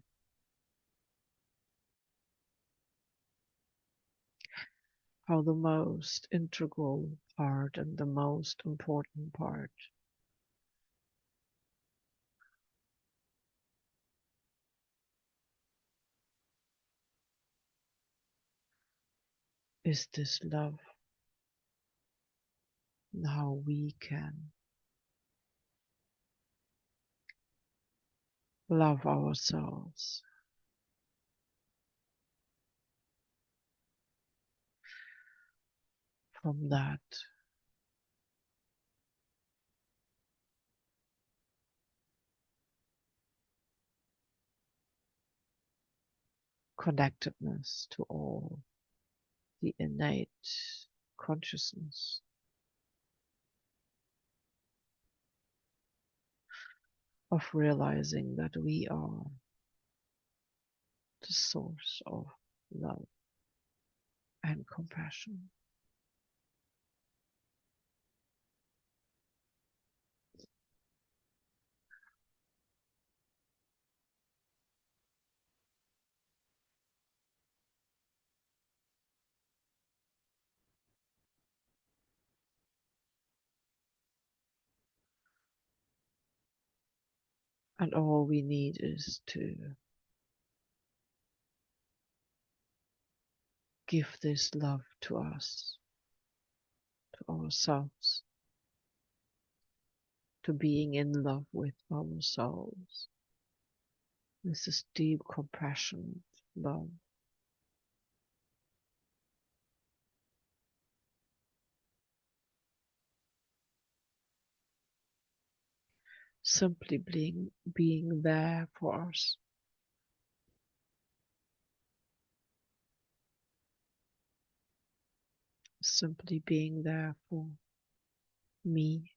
How the most integral part and the most important part is this love, and how we can love ourselves from that connectedness to all the innate consciousness of realizing that we are the source of love and compassion. And all we need is to give this love to us, to ourselves, to being in love with ourselves. This is deep, compassionate love. Simply being there for us. Simply being there for me.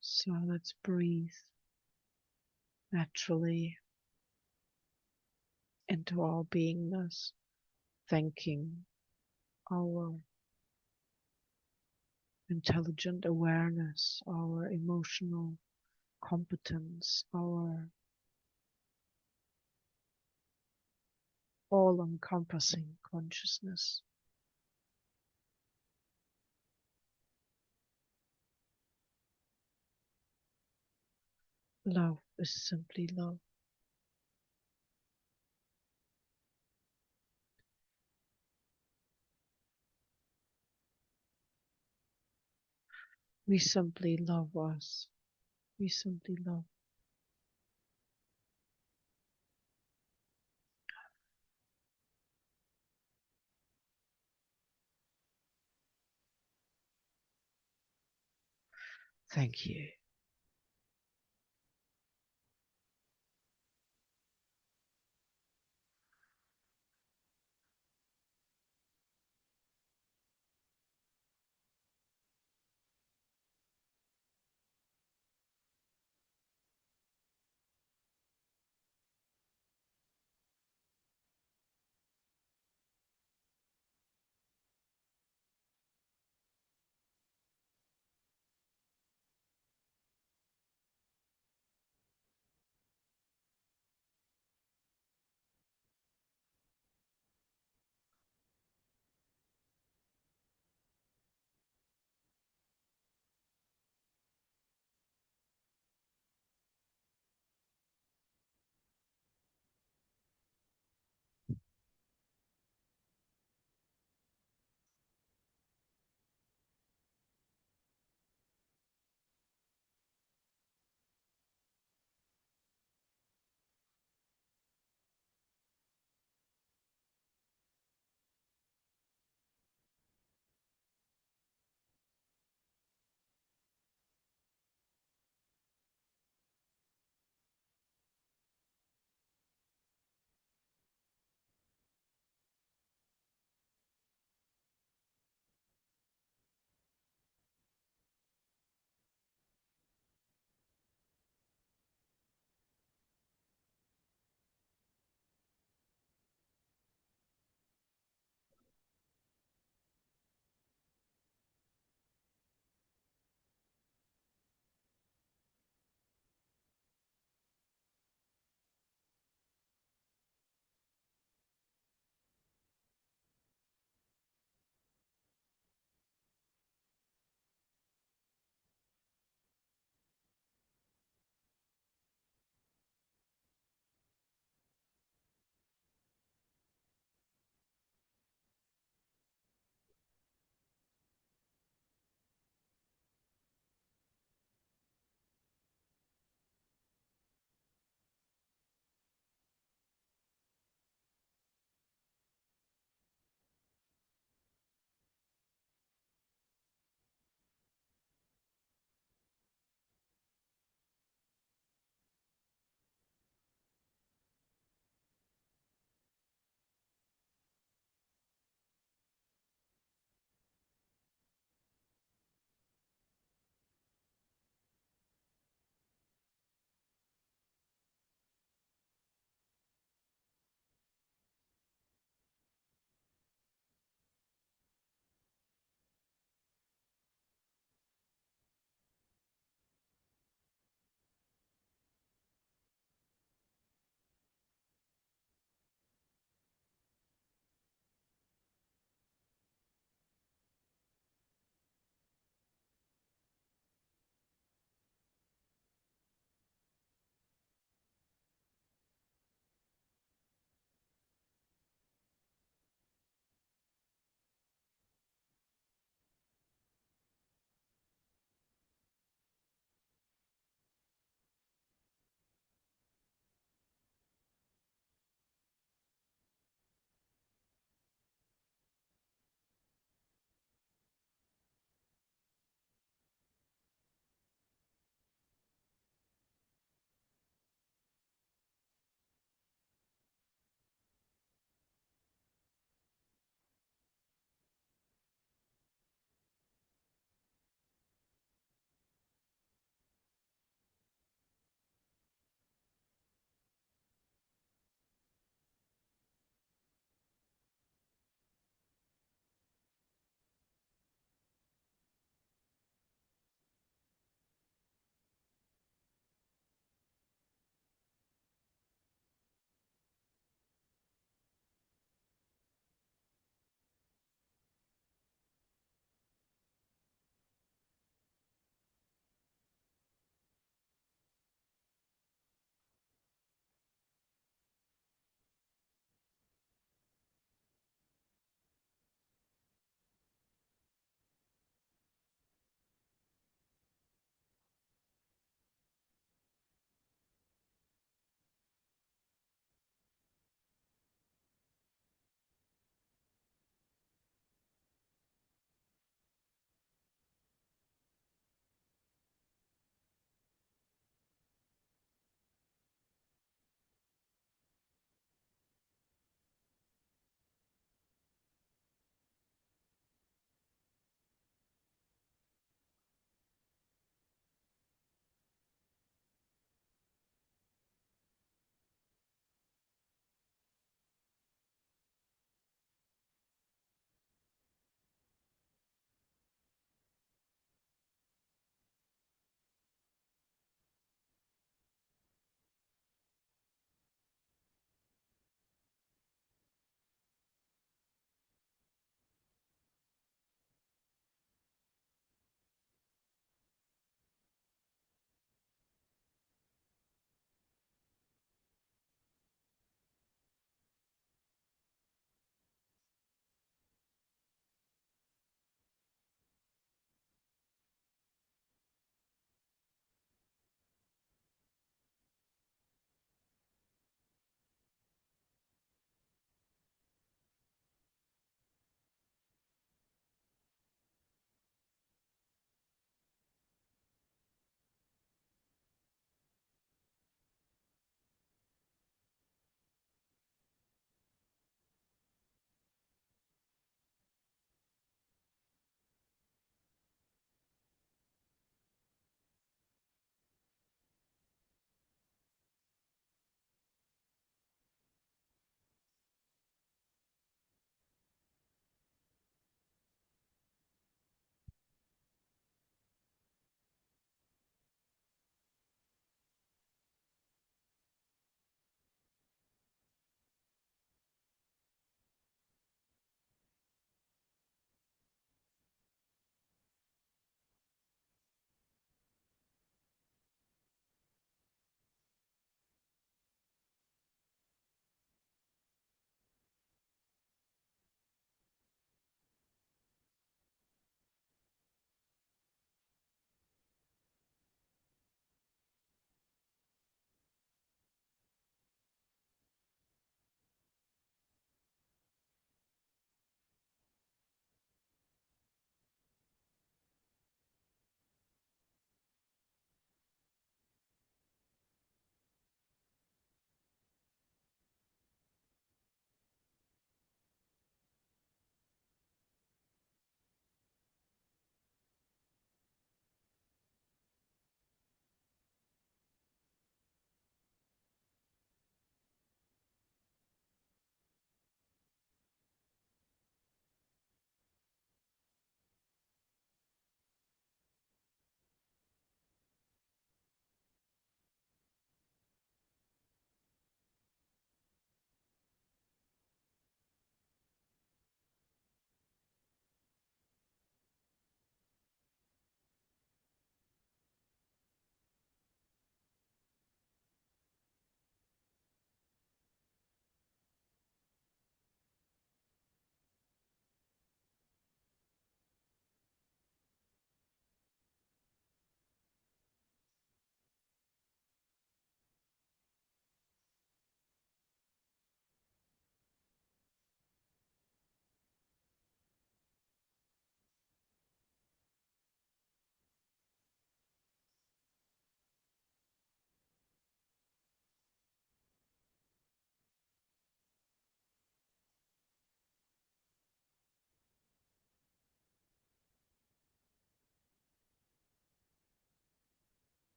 So let's breathe naturally into our beingness, thanking our intelligent awareness, our emotional competence, our all-encompassing consciousness. Love is simply love. We simply love us. We simply love. Thank you.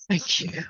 Thank you.